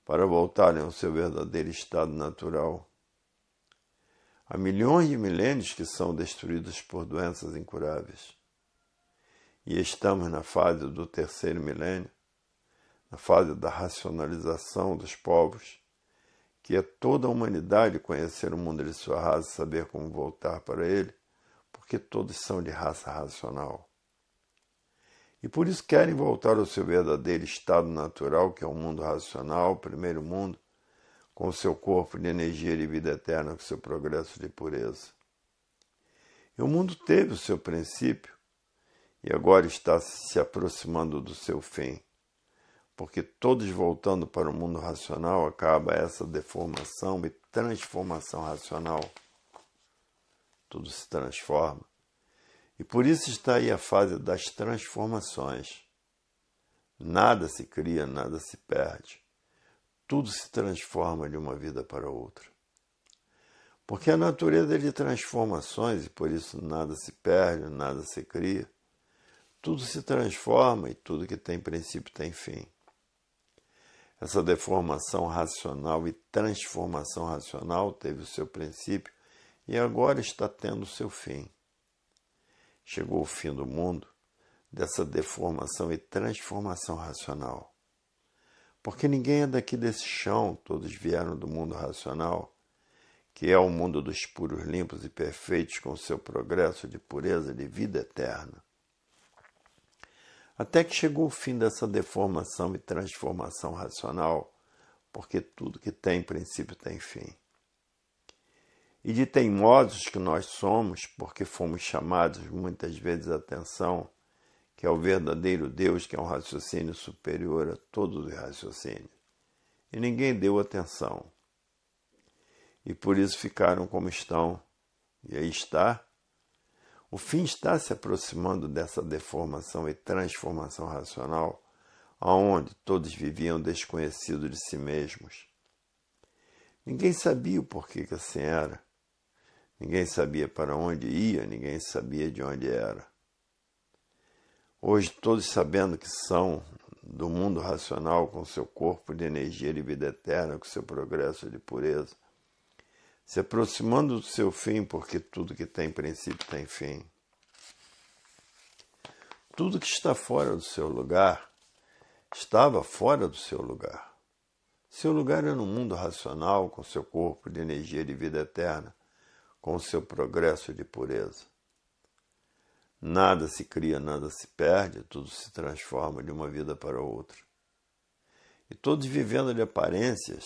para voltarem ao seu verdadeiro estado natural. Há milhões de milênios que são destruídos por doenças incuráveis. E estamos na fase do terceiro milênio, na fase da racionalização dos povos, que é toda a humanidade conhecer o mundo de sua raça e saber como voltar para ele, porque todos são de raça racional. E por isso querem voltar ao seu verdadeiro estado natural, que é o mundo racional, o primeiro mundo, com o seu corpo de energia de vida eterna, com o seu progresso de pureza. E o mundo teve o seu princípio e agora está se aproximando do seu fim, porque todos voltando para o mundo racional acaba essa deformação e transformação racional. Tudo se transforma. E por isso está aí a fase das transformações. Nada se cria, nada se perde. Tudo se transforma de uma vida para outra. Porque a natureza é de transformações e por isso nada se perde, nada se cria. Tudo se transforma e tudo que tem princípio tem fim. Essa deformação racional e transformação racional teve o seu princípio e agora está tendo o seu fim. Chegou o fim do mundo dessa deformação e transformação racional. Porque ninguém é daqui desse chão, todos vieram do mundo racional, que é o mundo dos puros, limpos e perfeitos, com seu progresso de pureza de vida eterna. Até que chegou o fim dessa deformação e transformação racional, porque tudo que tem princípio tem fim. E de teimosos que nós somos, porque fomos chamados muitas vezes a atenção, que é o verdadeiro Deus, que é um raciocínio superior a todos os raciocínios. E ninguém deu atenção. E por isso ficaram como estão. E aí está. O fim está se aproximando dessa deformação e transformação racional, aonde todos viviam desconhecidos de si mesmos. Ninguém sabia o porquê que assim era. Ninguém sabia para onde ia, ninguém sabia de onde era. Hoje, todos sabendo que são do mundo racional, com seu corpo de energia de vida eterna, com seu progresso de pureza, se aproximando do seu fim, porque tudo que tem princípio tem fim. Tudo que está fora do seu lugar, estava fora do seu lugar. Seu lugar é no mundo racional, com seu corpo de energia de vida eterna, com o seu progresso de pureza. Nada se cria, nada se perde, tudo se transforma de uma vida para outra. E todos vivendo de aparências,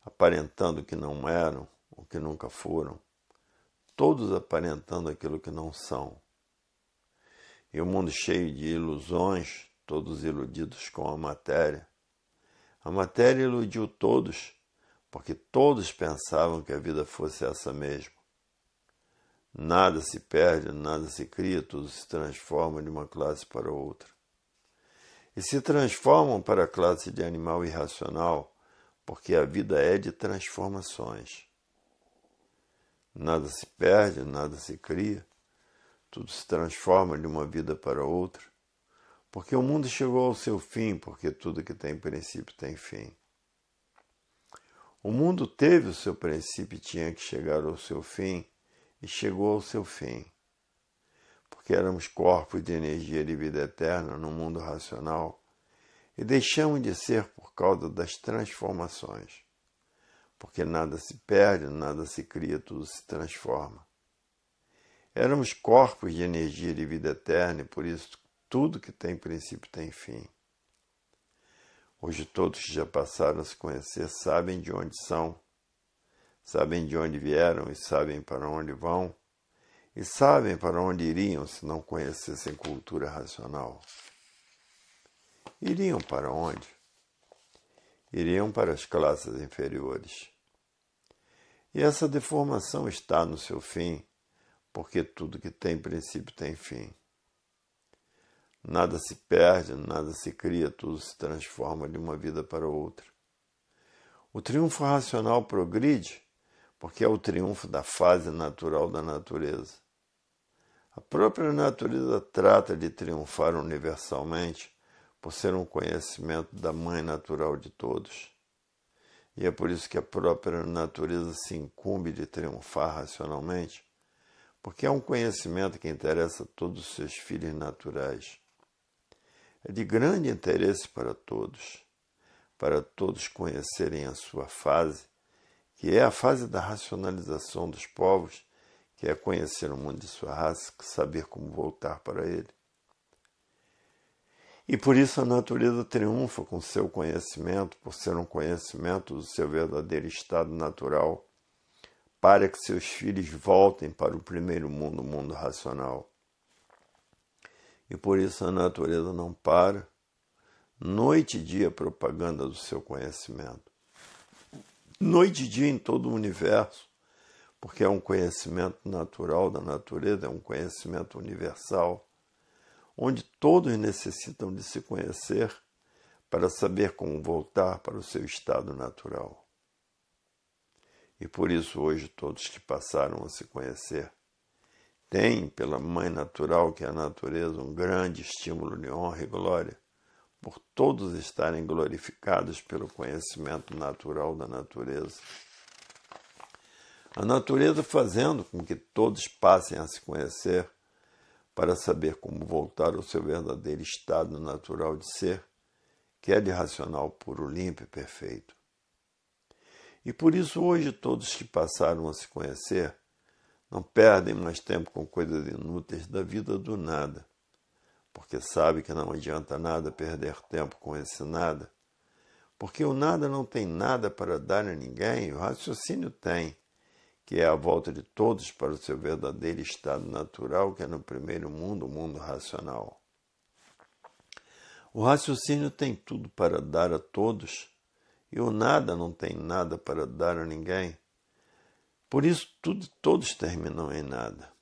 aparentando o que não eram, o que nunca foram, todos aparentando aquilo que não são. E o mundo cheio de ilusões, todos iludidos com a matéria. A matéria iludiu todos, porque todos pensavam que a vida fosse essa mesma. Nada se perde, nada se cria, tudo se transforma de uma classe para outra. E se transformam para a classe de animal irracional, porque a vida é de transformações. Nada se perde, nada se cria, tudo se transforma de uma vida para outra, porque o mundo chegou ao seu fim, porque tudo que tem princípio tem fim. O mundo teve o seu princípio e tinha que chegar ao seu fim, e chegou ao seu fim, porque éramos corpos de energia de vida eterna no mundo racional e deixamos de ser por causa das transformações, porque nada se perde, nada se cria, tudo se transforma. Éramos corpos de energia de vida eterna e por isso tudo que tem princípio tem fim. Hoje todos que já passaram a se conhecer sabem de onde são, sabem de onde vieram e sabem para onde vão, e sabem para onde iriam se não conhecessem cultura racional. Iriam para onde? Iriam para as classes inferiores. E essa deformação está no seu fim, porque tudo que tem princípio tem fim. Nada se perde, nada se cria, tudo se transforma de uma vida para outra. O triunfo racional progride, porque é o triunfo da fase natural da natureza. A própria natureza trata de triunfar universalmente por ser um conhecimento da mãe natural de todos. E é por isso que a própria natureza se incumbe de triunfar racionalmente, porque é um conhecimento que interessa a todos os seus filhos naturais. É de grande interesse para todos conhecerem a sua fase, que é a fase da racionalização dos povos, que é conhecer o mundo de sua raça, saber como voltar para ele. E por isso a natureza triunfa com seu conhecimento, por ser um conhecimento do seu verdadeiro estado natural, para que seus filhos voltem para o primeiro mundo, o mundo racional. E por isso a natureza não para, noite e dia propaganda do seu conhecimento. Noite e dia em todo o universo, porque é um conhecimento natural da natureza, é um conhecimento universal, onde todos necessitam de se conhecer para saber como voltar para o seu estado natural. E por isso hoje todos que passaram a se conhecer têm, pela mãe natural que é a natureza, um grande estímulo de honra e glória, por todos estarem glorificados pelo conhecimento natural da natureza. A natureza fazendo com que todos passem a se conhecer para saber como voltar ao seu verdadeiro estado natural de ser, que é de racional puro, limpo e perfeito. E por isso hoje todos que passaram a se conhecer não perdem mais tempo com coisas inúteis da vida do nada, porque sabe que não adianta nada perder tempo com esse nada, porque o nada não tem nada para dar a ninguém, o raciocínio tem, que é a volta de todos para o seu verdadeiro estado natural, que é no primeiro mundo, o mundo racional. O raciocínio tem tudo para dar a todos, e o nada não tem nada para dar a ninguém. Por isso, todos terminam em nada.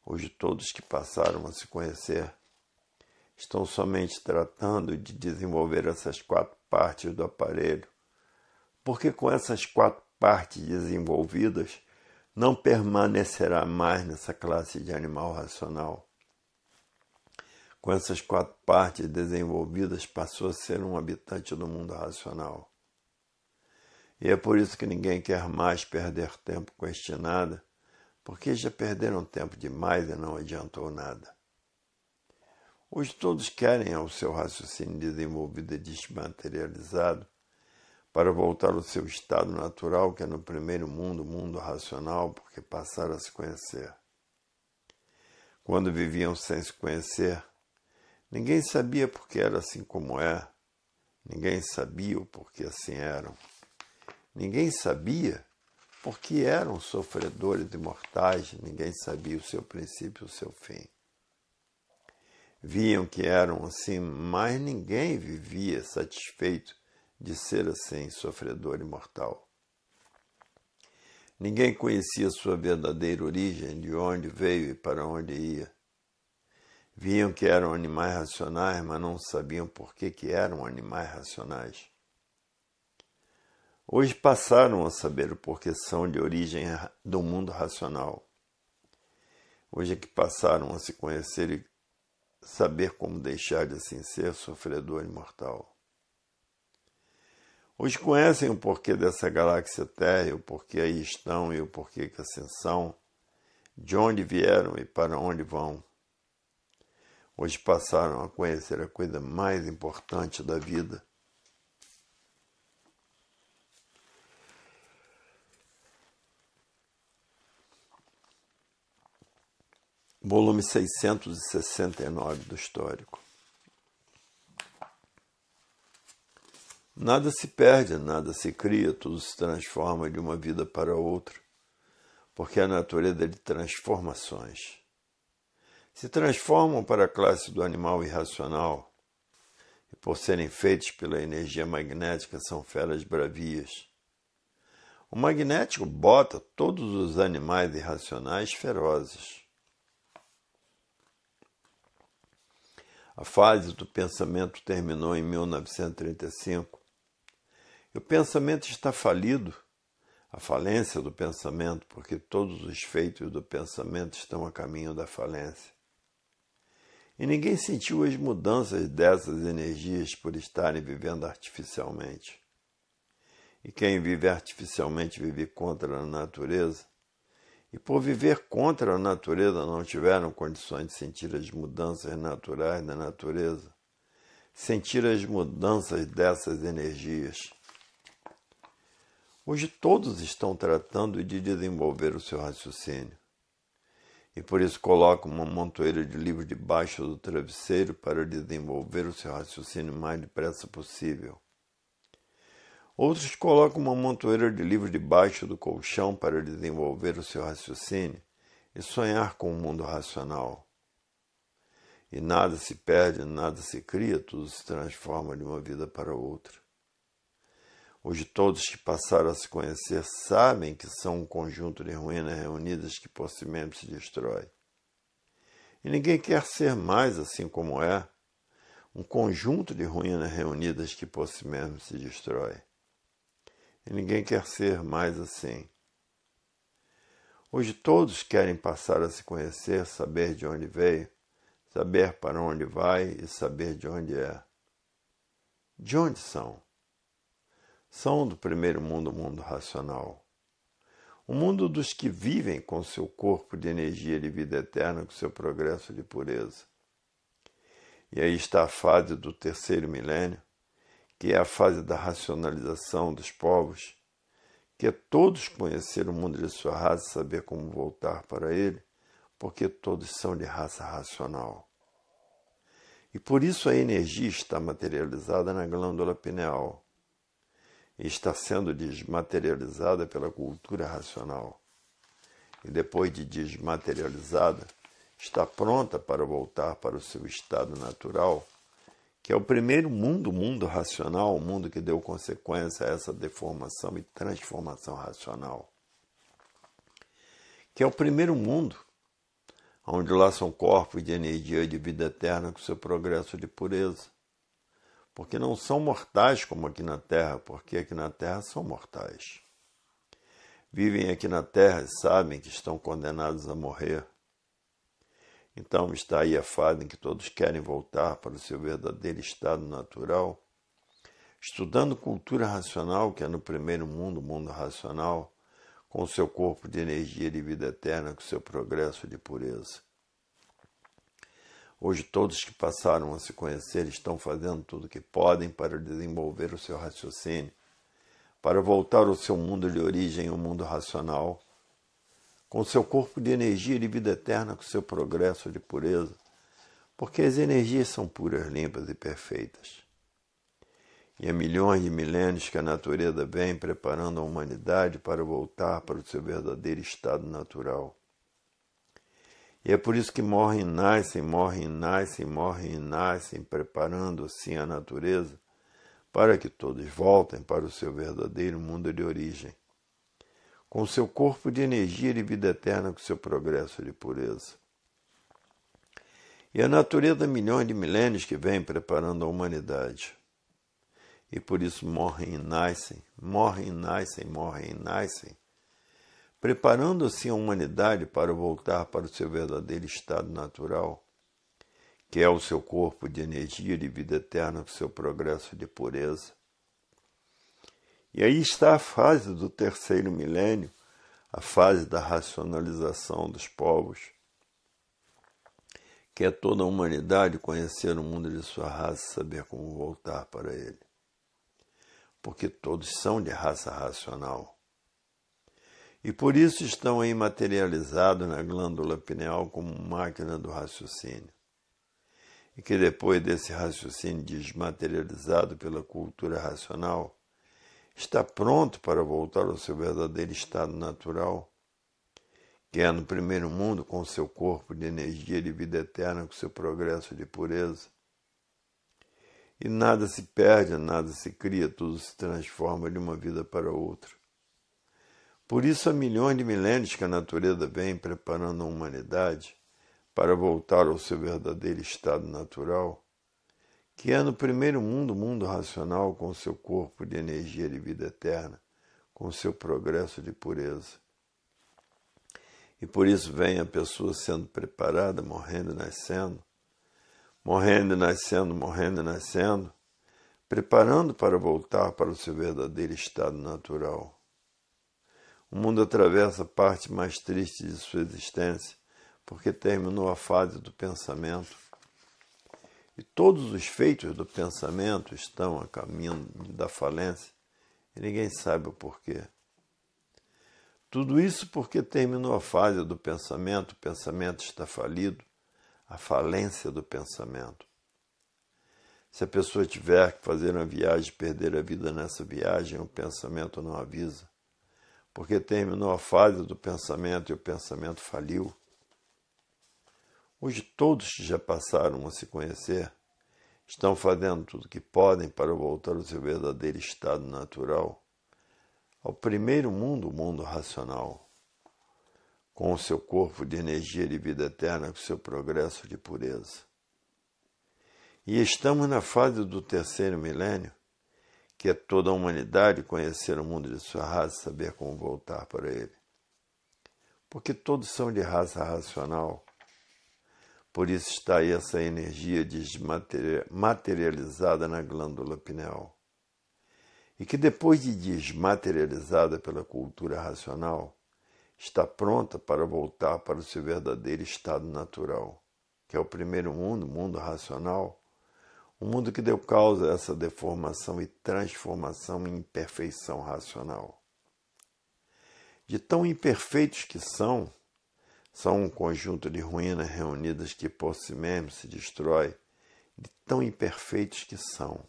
Hoje, todos que passaram a se conhecer estão somente tratando de desenvolver essas 4 partes do aparelho, porque com essas 4 partes desenvolvidas, não permanecerá mais nessa classe de animal racional. Com essas 4 partes desenvolvidas, passou a ser um habitante do mundo racional. E é por isso que ninguém quer mais perder tempo com este nada, porque já perderam tempo demais e não adiantou nada. Hoje todos querem ao seu raciocínio desenvolvido e desmaterializado para voltar ao seu estado natural, que é no primeiro mundo, o mundo racional, porque passaram a se conhecer. Quando viviam sem se conhecer, ninguém sabia por que era assim como é, ninguém sabia o porquê assim eram. Ninguém sabia porque eram sofredores imortais, ninguém sabia o seu princípio e o seu fim. Viam que eram assim, mas ninguém vivia satisfeito de ser assim, sofredor imortal. Ninguém conhecia sua verdadeira origem, de onde veio e para onde ia. Viam que eram animais racionais, mas não sabiam por que eram animais racionais. Hoje passaram a saber o porquê são de origem do mundo racional. Hoje é que passaram a se conhecer e saber como deixar de assim ser sofredor imortal. Hoje conhecem o porquê dessa galáxia Terra, o porquê aí estão e o porquê que assim são, de onde vieram e para onde vão. Hoje passaram a conhecer a coisa mais importante da vida. Volume 669 do Histórico. Nada se perde, nada se cria, tudo se transforma de uma vida para outra, porque a natureza é de transformações. Se transformam para a classe do animal irracional, e por serem feitos pela energia magnética são feras bravias. O magnético bota todos os animais irracionais ferozes. A fase do pensamento terminou em 1935. E o pensamento está falido, a falência do pensamento, porque todos os feitos do pensamento estão a caminho da falência. E ninguém sentiu as mudanças dessas energias por estarem vivendo artificialmente. E quem vive artificialmente vive contra a natureza, e por viver contra a natureza não tiveram condições de sentir as mudanças naturais da natureza, sentir as mudanças dessas energias. Hoje todos estão tratando de desenvolver o seu raciocínio, e por isso colocam uma montoeira de livros debaixo do travesseiro para desenvolver o seu raciocínio o mais depressa possível. Outros colocam uma montoeira de livros debaixo do colchão para desenvolver o seu raciocínio e sonhar com o mundo racional. E nada se perde, nada se cria, tudo se transforma de uma vida para outra. Hoje todos que passaram a se conhecer sabem que são um conjunto de ruínas reunidas que por si mesmo se destrói. E ninguém quer ser mais assim como é, um conjunto de ruínas reunidas que por si mesmo se destrói. E ninguém quer ser mais assim. Hoje todos querem passar a se conhecer, saber de onde veio, saber para onde vai e saber de onde é. De onde são? São do primeiro mundo, o mundo racional. O mundo dos que vivem com seu corpo de energia de vida eterna, com seu progresso de pureza. E aí está a fase do terceiro milênio, que é a fase da racionalização dos povos, que é todos conhecer o mundo de sua raça e saber como voltar para ele, porque todos são de raça racional. E por isso a energia está materializada na glândula pineal e está sendo desmaterializada pela cultura racional. E depois de desmaterializada, está pronta para voltar para o seu estado natural, que é o primeiro mundo, o mundo racional, o mundo que deu consequência a essa deformação e transformação racional. Que é o primeiro mundo, onde lá são corpos de energia de vida eterna com seu progresso de pureza. Porque não são mortais como aqui na Terra, porque aqui na Terra são mortais. Vivem aqui na Terra e sabem que estão condenados a morrer. Então está aí a fase em que todos querem voltar para o seu verdadeiro estado natural, estudando cultura racional, que é no primeiro mundo, o mundo racional, com o seu corpo de energia de vida eterna, com o seu progresso de pureza. Hoje todos que passaram a se conhecer estão fazendo tudo o que podem para desenvolver o seu raciocínio, para voltar ao seu mundo de origem, o mundo racional, com o seu corpo de energia de vida eterna, com o seu progresso de pureza, porque as energias são puras, limpas e perfeitas. E há milhões de milênios que a natureza vem preparando a humanidade para voltar para o seu verdadeiro estado natural. E é por isso que morrem e nascem, morrem e nascem, morrem e nascem, preparando assim a natureza para que todos voltem para o seu verdadeiro mundo de origem, com o seu corpo de energia de vida eterna, com o seu progresso de pureza. E a natureza há milhões de milênios que vem preparando a humanidade. E por isso morrem e nascem, morrem e nascem, morrem e nascem, preparando assim a humanidade para voltar para o seu verdadeiro estado natural, que é o seu corpo de energia de vida eterna com seu progresso de pureza. E aí está a fase do terceiro milênio, a fase da racionalização dos povos, que é toda a humanidade conhecer o mundo de sua raça e saber como voltar para ele. Porque todos são de raça racional. E por isso estão aí materializados na glândula pineal como máquina do raciocínio. E que depois desse raciocínio desmaterializado pela cultura racional, está pronto para voltar ao seu verdadeiro estado natural, que é no primeiro mundo com seu corpo de energia de vida eterna, com seu progresso de pureza. E nada se perde, nada se cria, tudo se transforma de uma vida para outra. Por isso há milhões de milênios que a natureza vem preparando a humanidade para voltar ao seu verdadeiro estado natural, que é no primeiro mundo, o mundo racional, com seu corpo de energia de vida eterna, com seu progresso de pureza. E por isso vem a pessoa sendo preparada, morrendo e nascendo, morrendo e nascendo, morrendo e nascendo, preparando para voltar para o seu verdadeiro estado natural. O mundo atravessa a parte mais triste de sua existência, porque terminou a fase do pensamento. E todos os feitos do pensamento estão a caminho da falência, e ninguém sabe o porquê. Tudo isso porque terminou a fase do pensamento, o pensamento está falido, a falência do pensamento. Se a pessoa tiver que fazer uma viagem, perder a vida nessa viagem, o pensamento não avisa, porque terminou a fase do pensamento e o pensamento faliu. Hoje todos que já passaram a se conhecer estão fazendo tudo o que podem para voltar ao seu verdadeiro estado natural, ao primeiro mundo, o mundo racional, com o seu corpo de energia de vida eterna, com o seu progresso de pureza. E estamos na fase do terceiro milênio, que é toda a humanidade conhecer o mundo de sua raça e saber como voltar para ele. Porque todos são de raça racional. Por isso está aí essa energia desmaterializada na glândula pineal. E que depois de desmaterializada pela cultura racional, está pronta para voltar para o seu verdadeiro estado natural, que é o primeiro mundo, o mundo racional, O mundo que deu causa a essa deformação e transformação em imperfeição racional. De tão imperfeitos que são um conjunto de ruínas reunidas que por si mesmo se destrói, de tão imperfeitos que são.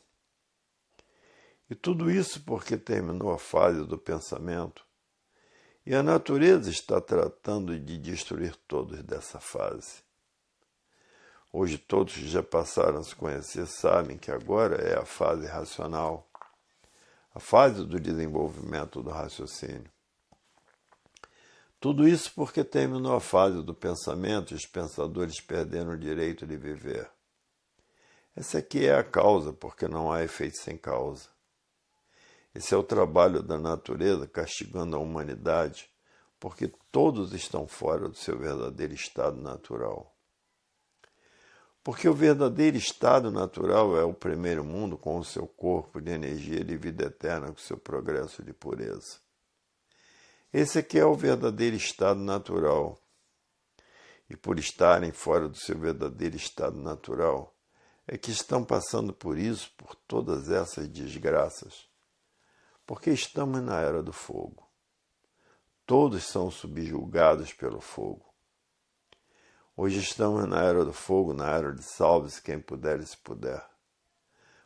E tudo isso porque terminou a fase do pensamento, e a natureza está tratando de destruir todos dessa fase. Hoje todos que já passaram a se conhecer sabem que agora é a fase racional, a fase do desenvolvimento do raciocínio. Tudo isso porque terminou a fase do pensamento e os pensadores perderam o direito de viver. Essa aqui é a causa, porque não há efeito sem causa. Esse é o trabalho da natureza castigando a humanidade, porque todos estão fora do seu verdadeiro estado natural. Porque o verdadeiro estado natural é o primeiro mundo com o seu corpo de energia de vida eterna, com o seu progresso de pureza. Esse aqui é o verdadeiro estado natural. E por estarem fora do seu verdadeiro estado natural, é que estão passando por isso, por todas essas desgraças. Porque estamos na era do fogo. Todos são subjugados pelo fogo. Hoje estamos na era do fogo, na era de salve-se quem puder e se puder.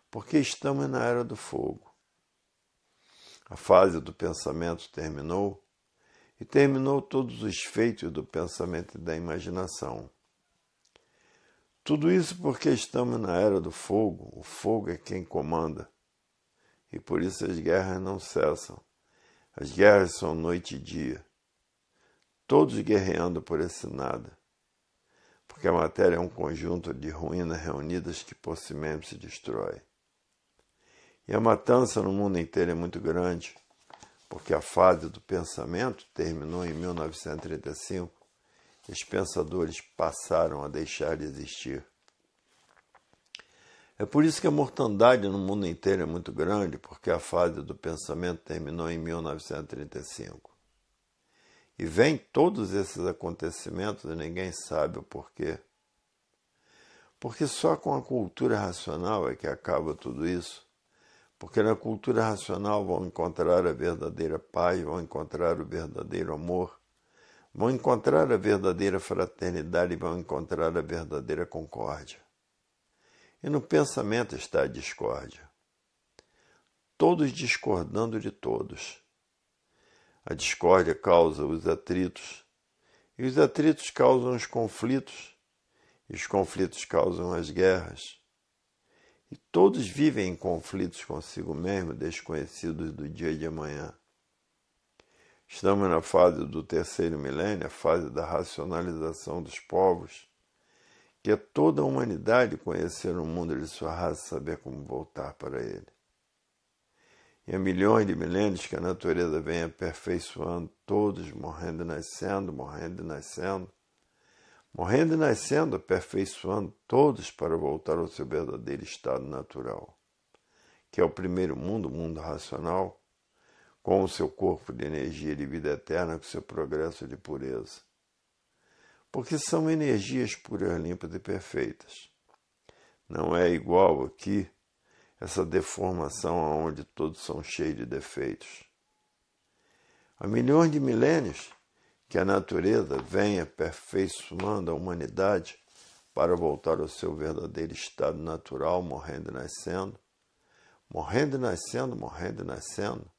Porque estamos na era do fogo. A fase do pensamento terminou, e terminou todos os feitos do pensamento e da imaginação. Tudo isso porque estamos na era do fogo, o fogo é quem comanda, e por isso as guerras não cessam. As guerras são noite e dia, todos guerreando por esse nada, porque a matéria é um conjunto de ruínas reunidas que por si mesmo se destrói. E a matança no mundo inteiro é muito grande, porque a fase do pensamento terminou em 1935 e os pensadores passaram a deixar de existir. É por isso que a mortandade no mundo inteiro é muito grande, porque a fase do pensamento terminou em 1935. E vem todos esses acontecimentos e ninguém sabe o porquê. Porque só com a cultura racional é que acaba tudo isso. Porque na cultura racional vão encontrar a verdadeira paz, vão encontrar o verdadeiro amor, vão encontrar a verdadeira fraternidade e vão encontrar a verdadeira concórdia. E no pensamento está a discórdia. Todos discordando de todos. A discórdia causa os atritos, e os atritos causam os conflitos, e os conflitos causam as guerras. E todos vivem em conflitos consigo mesmo, desconhecidos do dia de amanhã. Estamos na fase do terceiro milênio, a fase da racionalização dos povos, que é toda a humanidade conhecer o mundo de sua raça e saber como voltar para ele. E há milhões de milênios que a natureza vem aperfeiçoando, todos morrendo e nascendo, morrendo e nascendo, morrendo e nascendo, aperfeiçoando todos para voltar ao seu verdadeiro estado natural, que é o primeiro mundo, o mundo racional, com o seu corpo de energia de vida eterna, com o seu progresso de pureza. Porque são energias puras, limpas e perfeitas. Não é igual aqui essa deformação onde todos são cheios de defeitos. Há milhões de milênios que a natureza vem aperfeiçoando a humanidade para voltar ao seu verdadeiro estado natural, morrendo e nascendo, morrendo e nascendo, morrendo e nascendo,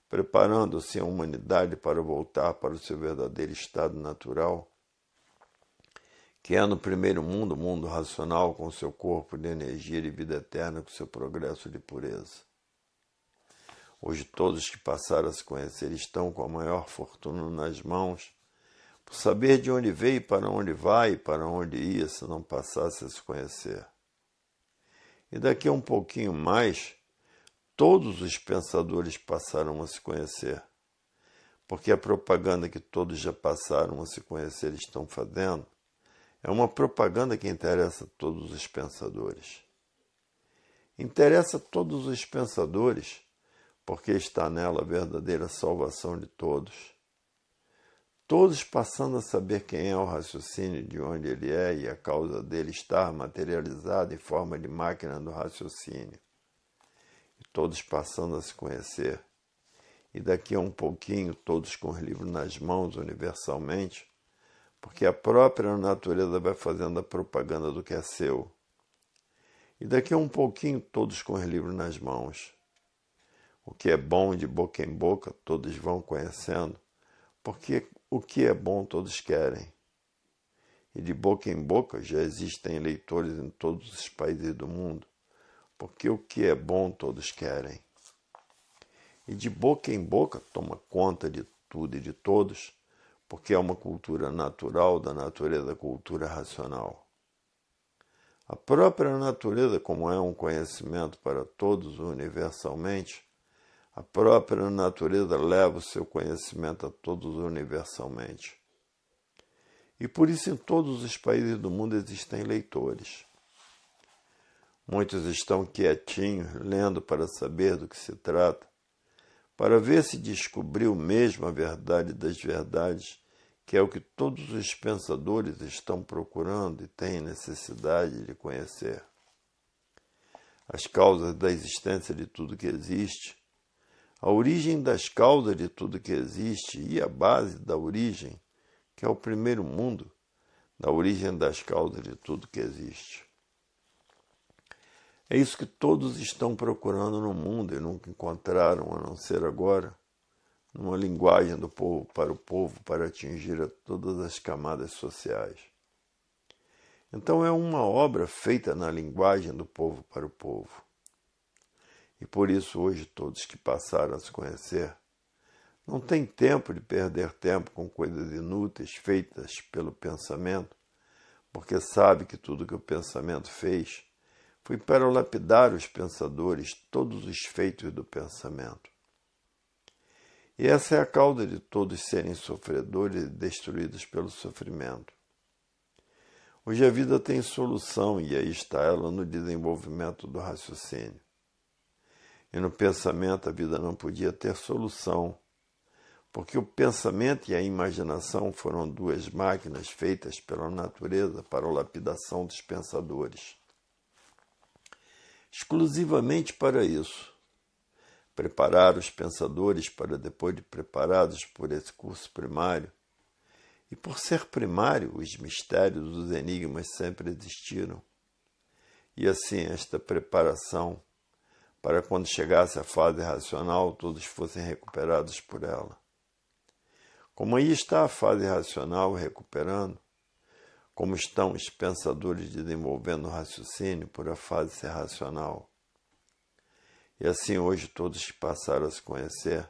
preparando-se a humanidade para voltar para o seu verdadeiro estado natural, que é no primeiro mundo, o mundo racional, com seu corpo de energia de vida eterna, com seu progresso de pureza. Hoje todos que passaram a se conhecer estão com a maior fortuna nas mãos, por saber de onde veio, para onde vai e para onde ia, se não passasse a se conhecer. E daqui a um pouquinho mais, todos os pensadores passaram a se conhecer, porque a propaganda que todos já passaram a se conhecer estão fazendo é uma propaganda que interessa a todos os pensadores. Interessa a todos os pensadores porque está nela a verdadeira salvação de todos. todos passando a saber quem é o raciocínio, de onde ele é e a causa dele estar materializada em forma de máquina do raciocínio. E todos passando a se conhecer. E daqui a um pouquinho, todos com os livros nas mãos universalmente, porque a própria natureza vai fazendo a propaganda do que é seu. E daqui a um pouquinho, todos com os livros nas mãos. O que é bom de boca em boca, todos vão conhecendo, porque o que é bom todos querem. E de boca em boca já existem leitores em todos os países do mundo, porque o que é bom todos querem. E de boca em boca toma conta de tudo e de todos, porque é uma cultura natural da natureza, cultura racional. A própria natureza, como é um conhecimento para todos universalmente, a própria natureza leva o seu conhecimento a todos universalmente. E por isso em todos os países do mundo existem leitores. Muitos estão quietinhos, lendo para saber do que se trata, para ver se descobriu mesmo a verdade das verdades, que é o que todos os pensadores estão procurando e têm necessidade de conhecer. As causas da existência de tudo que existe, a origem das causas de tudo que existe e a base da origem, que é o primeiro mundo, da origem das causas de tudo que existe. É isso que todos estão procurando no mundo e nunca encontraram, a não ser agora, numa linguagem do povo, para atingir a todas as camadas sociais. Então é uma obra feita na linguagem do povo para o povo. E por isso hoje todos que passaram a se conhecer não têm tempo de perder tempo com coisas inúteis feitas pelo pensamento, porque sabe que tudo que o pensamento fez foi para lapidar os pensadores, todos os feitos do pensamento. E essa é a causa de todos serem sofredores e destruídos pelo sofrimento. Hoje a vida tem solução e aí está ela no desenvolvimento do raciocínio. E no pensamento a vida não podia ter solução, porque o pensamento e a imaginação foram duas máquinas feitas pela natureza para a lapidação dos pensadores. Exclusivamente para isso. Preparar os pensadores para, depois de preparados por esse curso primário, e por ser primário, os mistérios, os enigmas sempre existiram. E assim esta preparação, para quando chegasse a fase racional, todos fossem recuperados por ela. Como aí está a fase racional recuperando, como estão os pensadores desenvolvendo o raciocínio por a fase ser racional. E assim hoje todos que passaram a se conhecer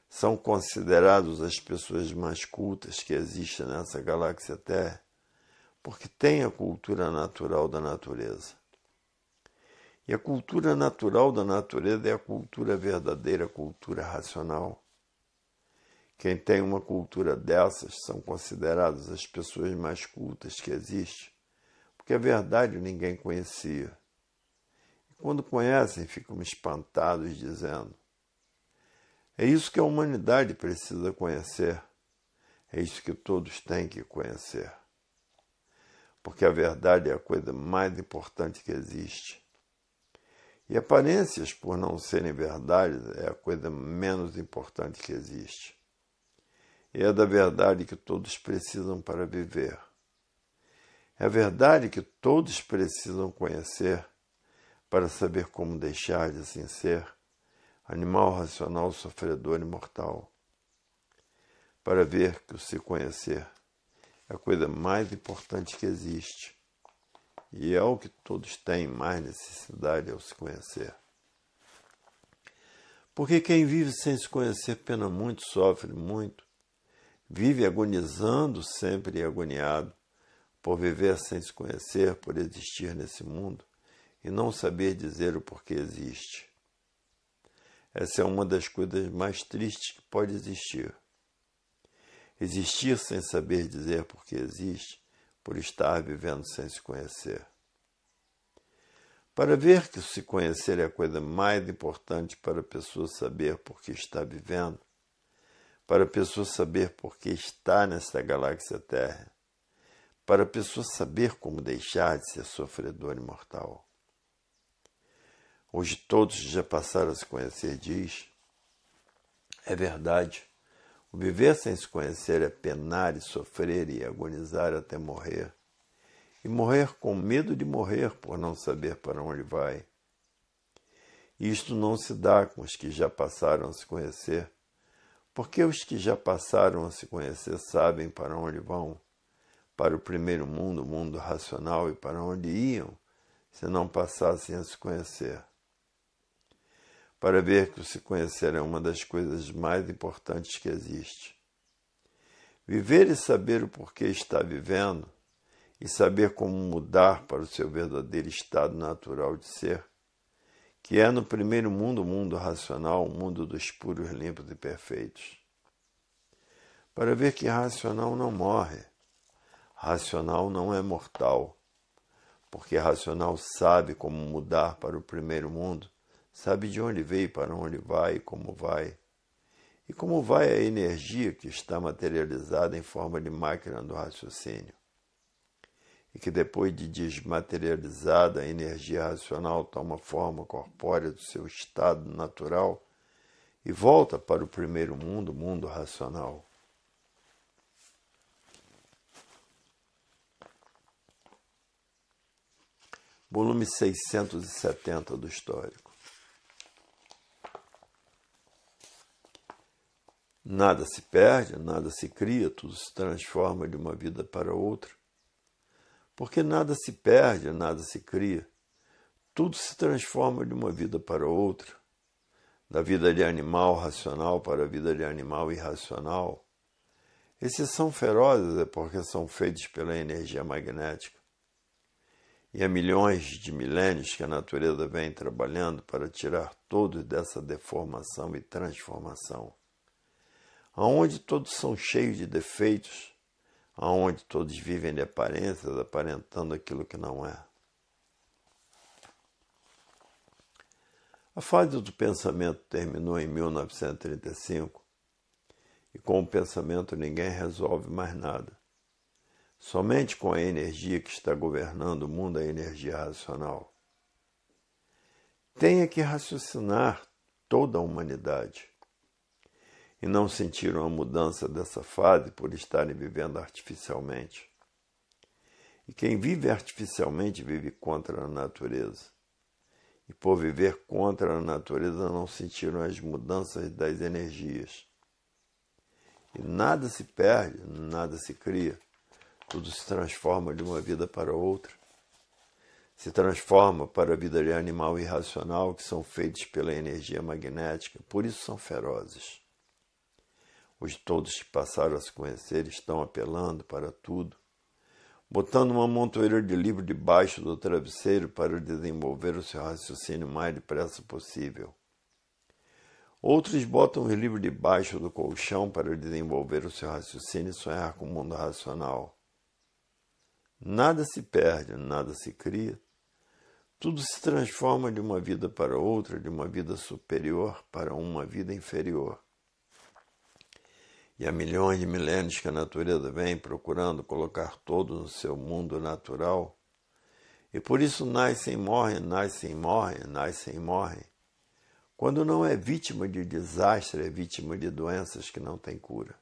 são considerados as pessoas mais cultas que existem nessa galáxia Terra, porque têm a cultura natural da natureza. E a cultura natural da natureza é a cultura verdadeira, a cultura racional. Quem tem uma cultura dessas são consideradas as pessoas mais cultas que existem, porque a verdade ninguém conhecia. E quando conhecem, ficam espantados, dizendo: é isso que a humanidade precisa conhecer, é isso que todos têm que conhecer. Porque a verdade é a coisa mais importante que existe. E aparências, por não serem verdades, é a coisa menos importante que existe. E é da verdade que todos precisam para viver. É a verdade que todos precisam conhecer para saber como deixar de assim ser, animal racional, sofredor e mortal. Para ver que o se conhecer é a coisa mais importante que existe. E é o que todos têm mais necessidade ao se conhecer. Porque quem vive sem se conhecer pena muito, sofre muito, vive agonizando sempre e agoniado, por viver sem se conhecer, por existir nesse mundo e não saber dizer o porquê existe. Essa é uma das coisas mais tristes que pode existir. Existir sem saber dizer porquê existe, por estar vivendo sem se conhecer. Para ver que se conhecer é a coisa mais importante para a pessoa saber por que está vivendo, para a pessoa saber por que está nesta galáxia Terra, para a pessoa saber como deixar de ser sofredor e mortal. Hoje todos já passaram a se conhecer, diz. É verdade. O viver sem se conhecer é penar e sofrer e agonizar até morrer. E morrer com medo de morrer por não saber para onde vai. E isto não se dá com os que já passaram a se conhecer, porque os que já passaram a se conhecer sabem para onde vão, para o primeiro mundo, o mundo racional, e para onde iam se não passassem a se conhecer. Para ver que o se conhecer é uma das coisas mais importantes que existe. Viver e saber o porquê está vivendo, e saber como mudar para o seu verdadeiro estado natural de ser, que é no primeiro mundo o mundo racional, o mundo dos puros, limpos e perfeitos. Para ver que racional não morre, racional não é mortal, porque racional sabe como mudar para o primeiro mundo, sabe de onde veio, para onde vai e como vai. E como vai a energia que está materializada em forma de máquina do raciocínio. E que depois de desmaterializada, a energia racional toma forma corpórea do seu estado natural e volta para o primeiro mundo, o mundo racional. Volume 670 do Histórico. Nada se perde, nada se cria, tudo se transforma de uma vida para outra. Porque nada se perde, nada se cria, tudo se transforma de uma vida para outra. Da vida de animal racional para a vida de animal irracional. Esses são ferozes é porque são feitos pela energia magnética. E há milhões de milênios que a natureza vem trabalhando para tirar todos dessa deformação e transformação. Aonde todos são cheios de defeitos, aonde todos vivem de aparências, aparentando aquilo que não é. A fase do pensamento terminou em 1935 e com o pensamento ninguém resolve mais nada. Somente com a energia que está governando o mundo, a energia racional. Tenha que raciocinar toda a humanidade. E não sentiram a mudança dessa fase por estarem vivendo artificialmente. E quem vive artificialmente vive contra a natureza. E por viver contra a natureza não sentiram as mudanças das energias. E nada se perde, nada se cria. Tudo se transforma de uma vida para outra. Se transforma para a vida de animal irracional, que são feitos pela energia magnética, por isso são ferozes. Hoje todos que passaram a se conhecer estão apelando para tudo, botando uma montoeira de livro debaixo do travesseiro para desenvolver o seu raciocínio o mais depressa possível. Outros botam os livros debaixo do colchão para desenvolver o seu raciocínio e sonhar com o mundo racional. Nada se perde, nada se cria. Tudo se transforma de uma vida para outra, de uma vida superior para uma vida inferior. E há milhões de milênios que a natureza vem procurando colocar todos no seu mundo natural. E por isso nascem e morrem, nascem e morrem, nascem e morrem. Quando não é vítima de desastre, é vítima de doenças que não têm cura.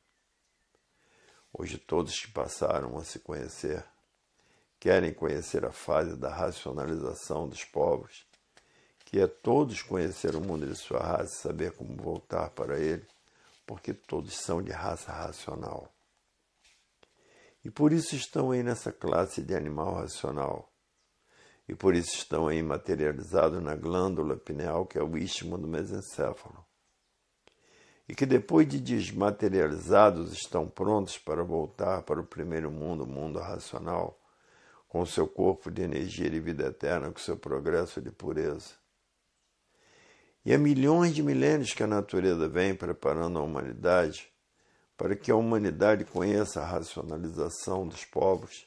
Hoje todos que passaram a se conhecer, querem conhecer a fase da racionalização dos povos, que é todos conhecer o mundo de sua raça e saber como voltar para ele, porque todos são de raça racional. E por isso estão aí nessa classe de animal racional. E por isso estão aí materializados na glândula pineal, que é o istmo do mesencéfalo. E que depois de desmaterializados estão prontos para voltar para o primeiro mundo, o mundo racional, com seu corpo de energia e vida eterna, com seu progresso de pureza. E há milhões de milênios que a natureza vem preparando a humanidade para que a humanidade conheça a racionalização dos povos,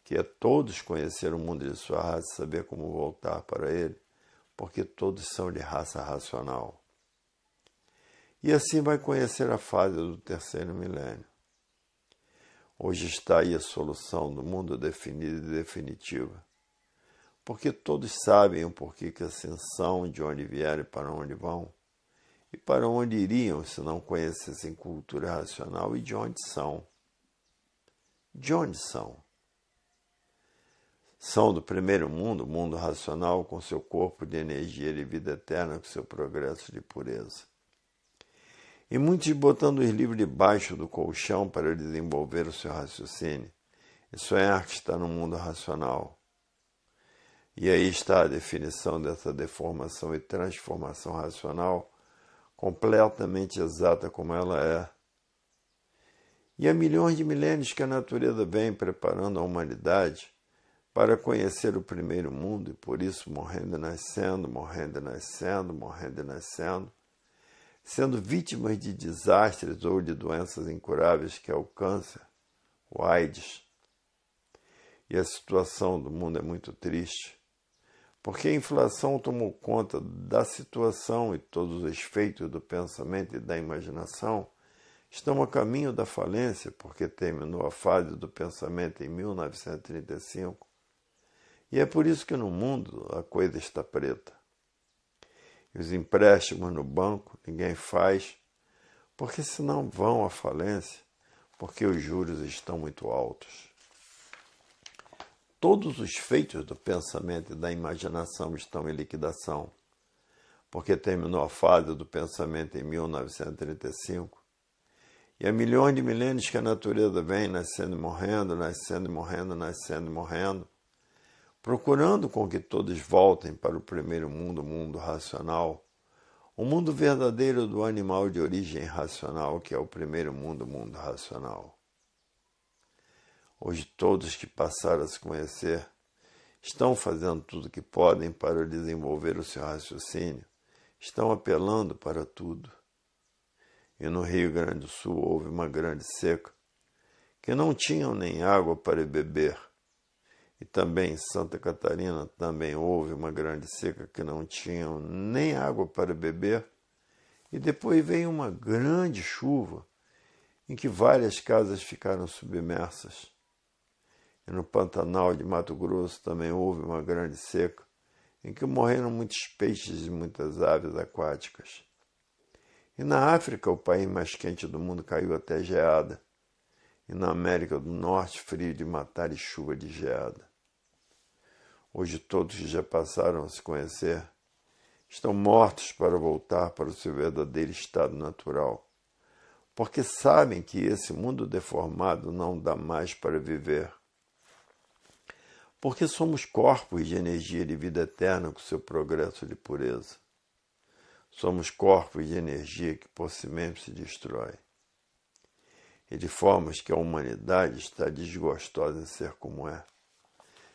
que é todos conhecer o mundo de sua raça e saber como voltar para ele, porque todos são de raça racional. E assim vai conhecer a fase do terceiro milênio. Hoje está aí a solução do mundo definida e definitiva. Porque todos sabem o porquê que assim são, de onde vieram e para onde vão. E para onde iriam se não conhecessem cultura racional e de onde são. De onde são? São do primeiro mundo, mundo racional, com seu corpo de energia e vida eterna, com seu progresso de pureza. E muitos botando os livros debaixo do colchão para desenvolver o seu raciocínio e sonhar que está no mundo racional. E aí está a definição dessa deformação e transformação racional, completamente exata como ela é. E há milhões de milênios que a natureza vem preparando a humanidade para conhecer o primeiro mundo, e por isso morrendo e nascendo, morrendo e nascendo, morrendo e nascendo, sendo vítimas de desastres ou de doenças incuráveis que é o câncer, o AIDS. E a situação do mundo é muito triste, porque a inflação tomou conta da situação e todos os efeitos do pensamento e da imaginação estão a caminho da falência, porque terminou a fase do pensamento em 1935. E é por isso que no mundo a coisa está preta. E os empréstimos no banco ninguém faz, porque senão vão à falência, porque os juros estão muito altos. Todos os feitos do pensamento e da imaginação estão em liquidação, porque terminou a fase do pensamento em 1935, e há milhões de milênios que a natureza vem nascendo e morrendo, nascendo e morrendo, nascendo e morrendo, procurando com que todos voltem para o primeiro mundo, o mundo racional, o mundo verdadeiro do animal de origem racional, que é o primeiro mundo, o mundo racional. Hoje todos que passaram a se conhecer estão fazendo tudo o que podem para desenvolver o seu raciocínio, estão apelando para tudo. E no Rio Grande do Sul houve uma grande seca, que não tinham nem água para beber. E também em Santa Catarina também houve uma grande seca que não tinham nem água para beber. E depois veio uma grande chuva em que várias casas ficaram submersas. E no Pantanal de Mato Grosso também houve uma grande seca em que morreram muitos peixes e muitas aves aquáticas. E na África, o país mais quente do mundo, caiu até geada. E na América do Norte, frio de matar e chuva de geada. Hoje todos que já passaram a se conhecer estão mortos para voltar para o seu verdadeiro estado natural, porque sabem que esse mundo deformado não dá mais para viver. Porque somos corpos de energia de vida eterna com seu progresso de pureza. Somos corpos de energia que por si mesmo se destrói. E de formas que a humanidade está desgostosa em ser como é.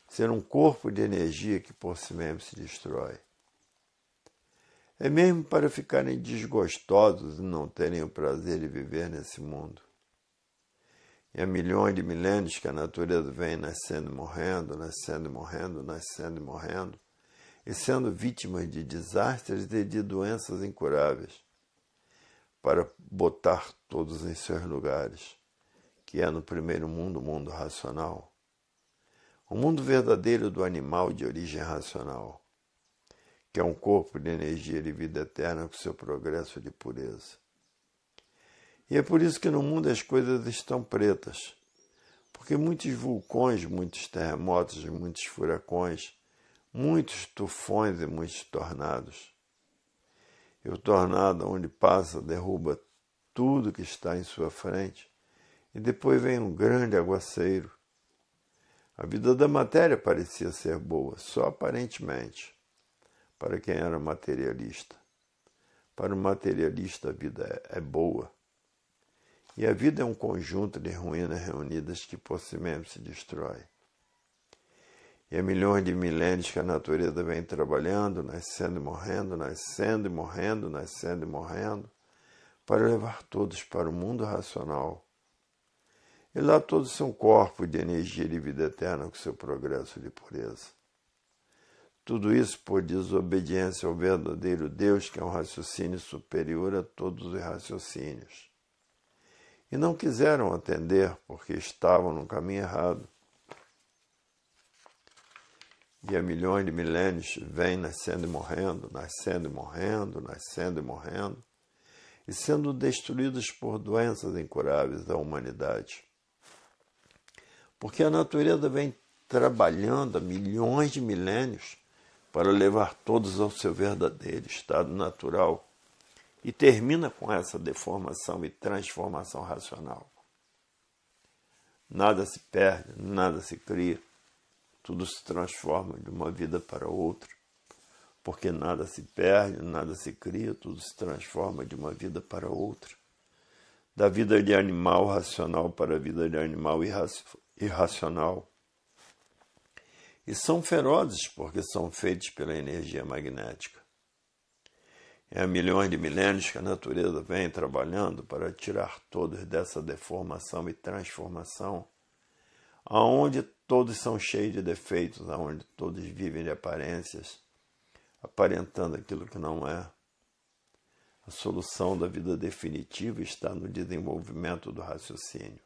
Ser um corpo de energia que por si mesmo se destrói. É mesmo para ficarem desgostosos e não terem o prazer de viver nesse mundo. E há milhões de milênios que a natureza vem nascendo e morrendo, nascendo e morrendo, nascendo e morrendo, e sendo vítimas de desastres e de doenças incuráveis, para botar todos em seus lugares, que é no primeiro mundo, o mundo racional. O mundo verdadeiro do animal de origem racional, que é um corpo de energia de vida eterna com seu progresso de pureza. E é por isso que no mundo as coisas estão pretas, porque muitos vulcões, muitos terremotos, muitos furacões, muitos tufões e muitos tornados. E o tornado, onde passa, derruba tudo que está em sua frente, e depois vem um grande aguaceiro. A vida da matéria parecia ser boa, só aparentemente, para quem era materialista. Para o materialista a vida é boa. E a vida é um conjunto de ruínas reunidas que por si mesmo se destrói. E há milhões de milênios que a natureza vem trabalhando, nascendo e morrendo, nascendo e morrendo, nascendo e morrendo, para levar todos para o mundo racional. E lá todos são corpos de energia de vida eterna com seu progresso de pureza. Tudo isso por desobediência ao verdadeiro Deus, que é um raciocínio superior a todos os raciocínios. E não quiseram atender porque estavam no caminho errado. E há milhões de milênios vêm nascendo e morrendo, nascendo e morrendo, nascendo e morrendo, e sendo destruídos por doenças incuráveis da humanidade. Porque a natureza vem trabalhando há milhões de milênios para levar todos ao seu verdadeiro estado natural e termina com essa deformação e transformação racional. Nada se perde, nada se cria, tudo se transforma de uma vida para outra, porque nada se perde, nada se cria, tudo se transforma de uma vida para outra. Da vida de animal racional para a vida de animal irracional. E são ferozes porque são feitos pela energia magnética. É há milhões de milênios que a natureza vem trabalhando para tirar todos dessa deformação e transformação, aonde todos são cheios de defeitos, aonde todos vivem de aparências, aparentando aquilo que não é. A solução da vida definitiva está no desenvolvimento do raciocínio.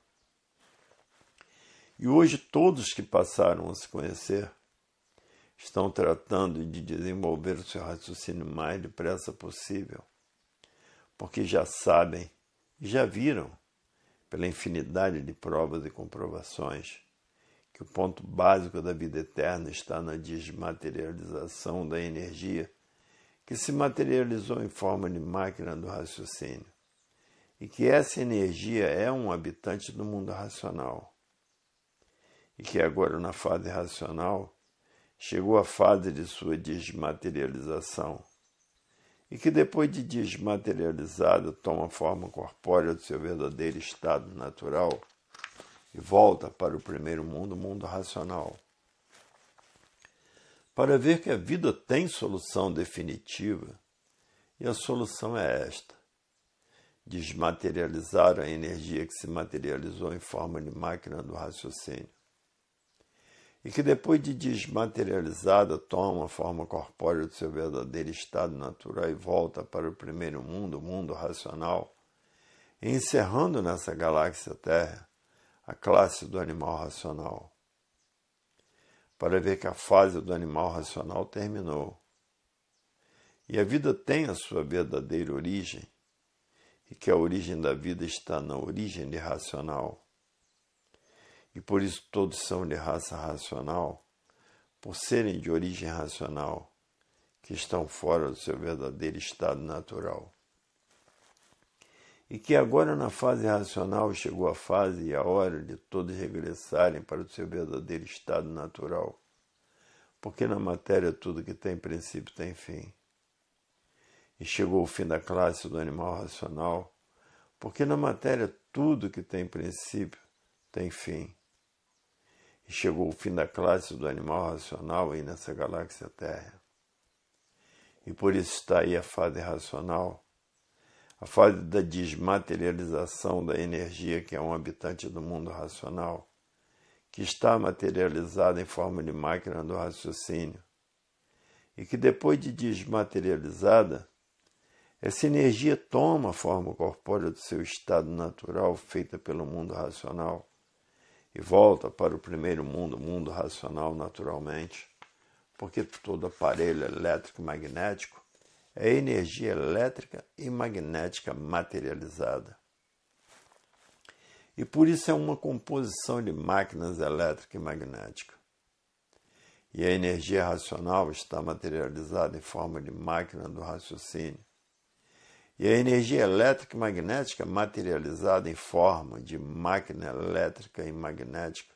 E hoje todos que passaram a se conhecer estão tratando de desenvolver o seu raciocínio o mais depressa possível, porque já sabem e já viram, pela infinidade de provas e comprovações, que o ponto básico da vida eterna está na desmaterialização da energia que se materializou em forma de máquina do raciocínio, e que essa energia é um habitante do mundo racional, e que agora na fase racional chegou à fase de sua desmaterialização, e que depois de desmaterializada toma forma corpórea do seu verdadeiro estado natural e volta para o primeiro mundo, o mundo racional, para ver que a vida tem solução definitiva, e a solução é esta: desmaterializar a energia que se materializou em forma de máquina do raciocínio, e que depois de desmaterializada toma a forma corpórea do seu verdadeiro estado natural e volta para o primeiro mundo, o mundo racional, encerrando nessa galáxia Terra a classe do animal racional, para ver que a fase do animal racional terminou. E a vida tem a sua verdadeira origem, e que a origem da vida está na origem de racional. E por isso todos são de raça racional, por serem de origem racional, que estão fora do seu verdadeiro estado natural. E que agora na fase racional chegou a fase e a hora de todos regressarem para o seu verdadeiro estado natural, porque na matéria tudo que tem princípio tem fim. E chegou o fim da classe do animal racional, porque na matéria tudo que tem princípio tem fim. E chegou o fim da classe do animal racional aí nessa galáxia Terra. E por isso está aí a fase racional, a fase da desmaterialização da energia que é um habitante do mundo racional, que está materializada em forma de máquina do raciocínio, e que depois de desmaterializada, essa energia toma a forma corpórea do seu estado natural feita pelo mundo racional e volta para o primeiro mundo, o mundo racional naturalmente, porque todo aparelho elétrico e magnético é energia elétrica e magnética materializada. E por isso é uma composição de máquinas elétrica e magnética. E a energia racional está materializada em forma de máquina do raciocínio. E a energia elétrica e magnética materializada em forma de máquina elétrica e magnética,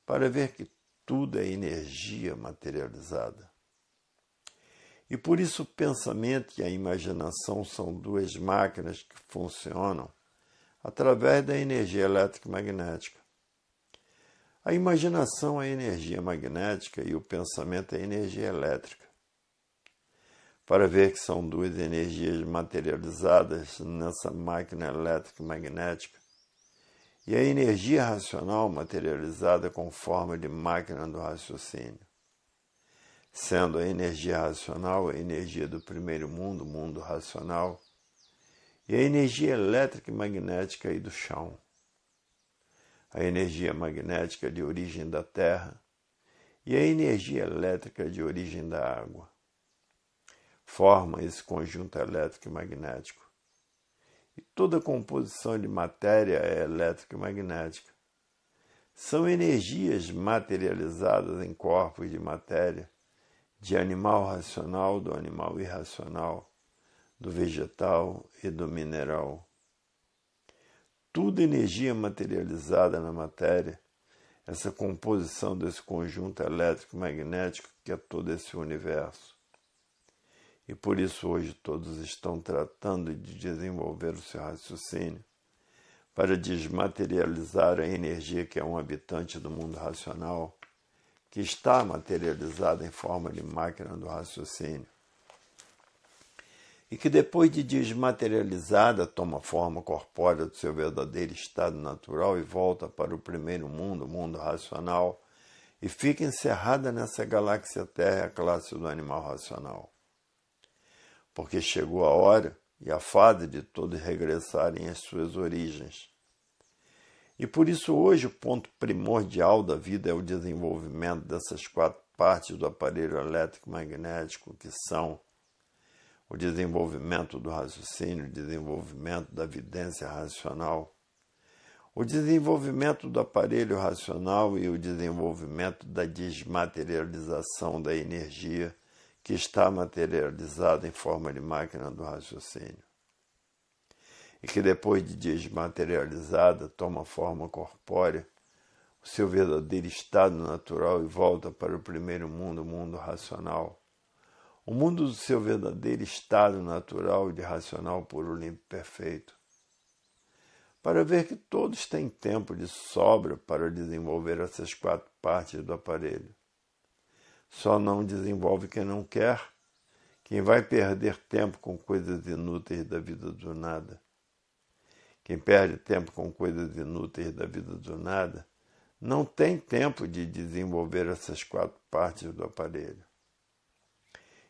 para ver que tudo é energia materializada. E por isso o pensamento e a imaginação são duas máquinas que funcionam através da energia elétrica e magnética. A imaginação é energia magnética e o pensamento é energia elétrica. Para ver que são duas energias materializadas nessa máquina elétrica e magnética, e a energia racional materializada com forma de máquina do raciocínio. sendo a energia racional a energia do primeiro mundo, o mundo racional, e a energia elétrica e magnética aí do chão. A energia magnética de origem da terra e a energia elétrica de origem da água. Forma esse conjunto elétrico e magnético. E toda composição de matéria é elétrica e magnética. São energias materializadas em corpos de matéria, de animal racional, do animal irracional, do vegetal e do mineral. Tudo energia materializada na matéria, essa composição desse conjunto elétrico e magnético que é todo esse universo. E por isso hoje todos estão tratando de desenvolver o seu raciocínio para desmaterializar a energia que é um habitante do mundo racional, que está materializada em forma de máquina do raciocínio, e que depois de desmaterializada toma forma corpórea do seu verdadeiro estado natural e volta para o primeiro mundo, o mundo racional, e fica encerrada nessa galáxia Terra, a classe do animal racional. Porque chegou a hora e a fase de todos regressarem às suas origens. E por isso hoje o ponto primordial da vida é o desenvolvimento dessas 4 partes do aparelho elétrico magnético, que são o desenvolvimento do raciocínio, o desenvolvimento da vidência racional, o desenvolvimento do aparelho racional e o desenvolvimento da desmaterialização da energia que está materializada em forma de máquina do raciocínio. E que depois de desmaterializada toma forma corpórea, o seu verdadeiro estado natural e volta para o primeiro mundo, o mundo racional. O mundo do seu verdadeiro estado natural de racional puro, limpo e perfeito. Para ver que todos têm tempo de sobra para desenvolver essas 4 partes do aparelho. Só não desenvolve quem não quer, quem vai perder tempo com coisas inúteis da vida do nada. Quem perde tempo com coisas inúteis da vida do nada não tem tempo de desenvolver essas 4 partes do aparelho.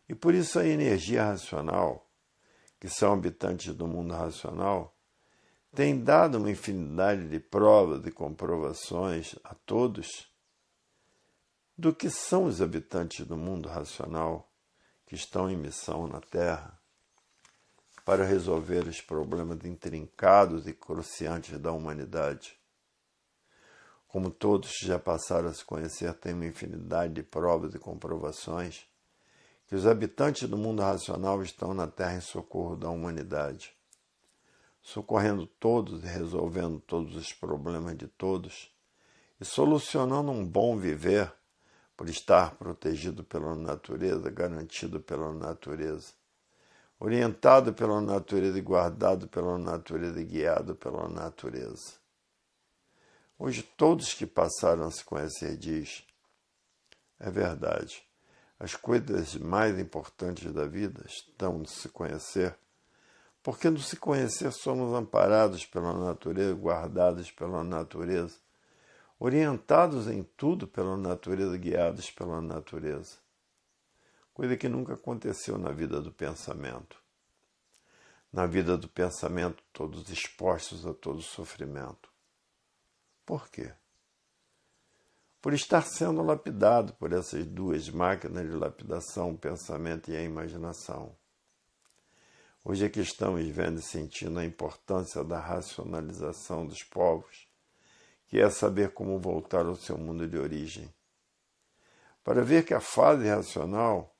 E por isso a energia racional, que são habitantes do mundo racional, tem dado uma infinidade de provas e comprovações a todos do que são os habitantes do mundo racional que estão em missão na Terra para resolver os problemas intrincados e cruciantes da humanidade. Como todos já passaram a se conhecer, tem uma infinidade de provas e comprovações que os habitantes do mundo racional estão na Terra em socorro da humanidade, socorrendo todos e resolvendo todos os problemas de todos e solucionando um bom viver por estar protegido pela natureza, garantido pela natureza, orientado pela natureza e guardado pela natureza e guiado pela natureza. Hoje todos que passaram a se conhecer diz, é verdade, as coisas mais importantes da vida estão no se conhecer, porque no se conhecer somos amparados pela natureza, guardados pela natureza, orientados em tudo pela natureza, guiados pela natureza. Coisa que nunca aconteceu na vida do pensamento. Na vida do pensamento, todos expostos a todo sofrimento. Por quê? Por estar sendo lapidado por essas 2 máquinas de lapidação, o pensamento e a imaginação. Hoje é que estamos vendo e sentindo a importância da racionalização dos povos, que é saber como voltar ao seu mundo de origem. Para ver que a fase racional,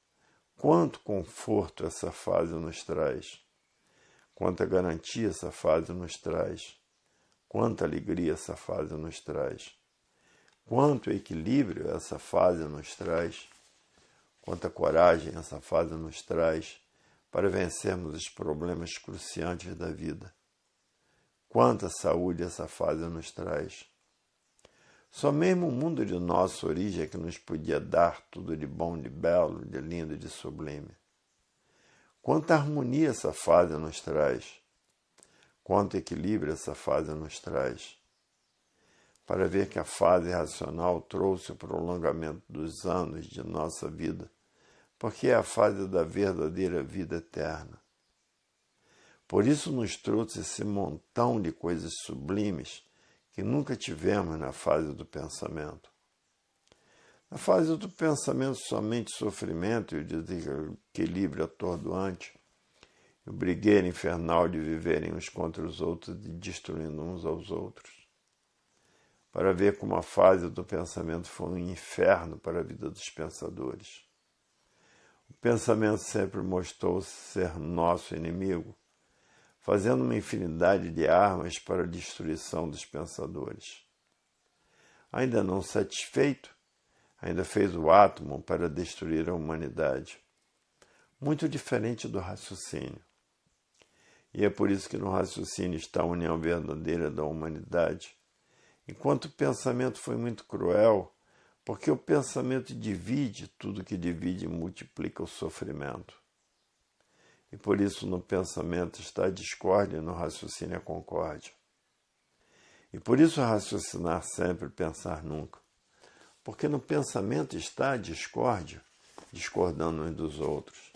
quanto conforto essa fase nos traz, quanta garantia essa fase nos traz, quanta alegria essa fase nos traz, quanto equilíbrio essa fase nos traz, quanta coragem essa fase nos traz para vencermos os problemas cruciantes da vida, quanta saúde essa fase nos traz. Só mesmo o mundo de nossa origem é que nos podia dar tudo de bom, de belo, de lindo e de sublime. Quanta harmonia essa fase nos traz, quanto equilíbrio essa fase nos traz. Para ver que a fase racional trouxe o prolongamento dos anos de nossa vida porque é a fase da verdadeira vida eterna. Por isso nos trouxe esse montão de coisas sublimes que nunca tivemos na fase do pensamento. Na fase do pensamento, somente sofrimento e o desequilíbrio atordoante, e o brigueiro infernal de viverem uns contra os outros e destruindo uns aos outros. Para ver como a fase do pensamento foi um inferno para a vida dos pensadores. O pensamento sempre mostrou-se ser nosso inimigo, fazendo uma infinidade de armas para a destruição dos pensadores. Ainda não satisfeito, ainda fez o átomo para destruir a humanidade, muito diferente do raciocínio. E é por isso que no raciocínio está a união verdadeira da humanidade, enquanto o pensamento foi muito cruel, porque o pensamento divide, tudo que divide multiplica o sofrimento. E por isso no pensamento está a discórdia e no raciocínio a concórdia. E por isso raciocinar sempre, pensar nunca. Porque no pensamento está a discórdia, discordando uns dos outros.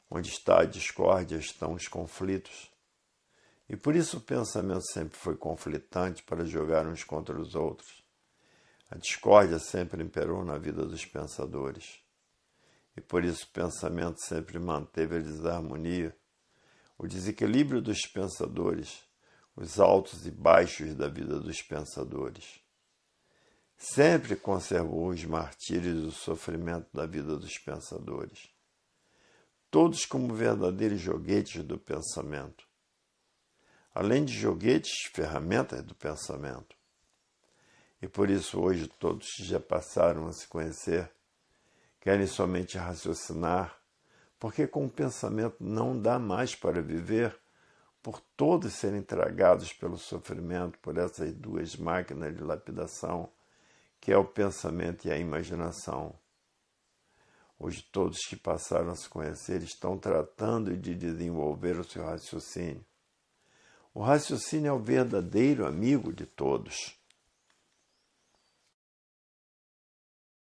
Onde está a discórdia estão os conflitos. E por isso o pensamento sempre foi conflitante para jogar uns contra os outros. A discórdia sempre imperou na vida dos pensadores. E por isso o pensamento sempre manteve a desarmonia, o desequilíbrio dos pensadores, os altos e baixos da vida dos pensadores. Sempre conservou os martírios e o sofrimento da vida dos pensadores, todos como verdadeiros joguetes do pensamento. Além de joguetes, ferramentas do pensamento. E por isso hoje todos já passaram a se conhecer, querem somente raciocinar, porque com o pensamento não dá mais para viver, por todos serem tragados pelo sofrimento, por essas duas máquinas de lapidação, que é o pensamento e a imaginação. Hoje todos que passaram a se conhecer estão tratando de desenvolver o seu raciocínio. O raciocínio é o verdadeiro amigo de todos.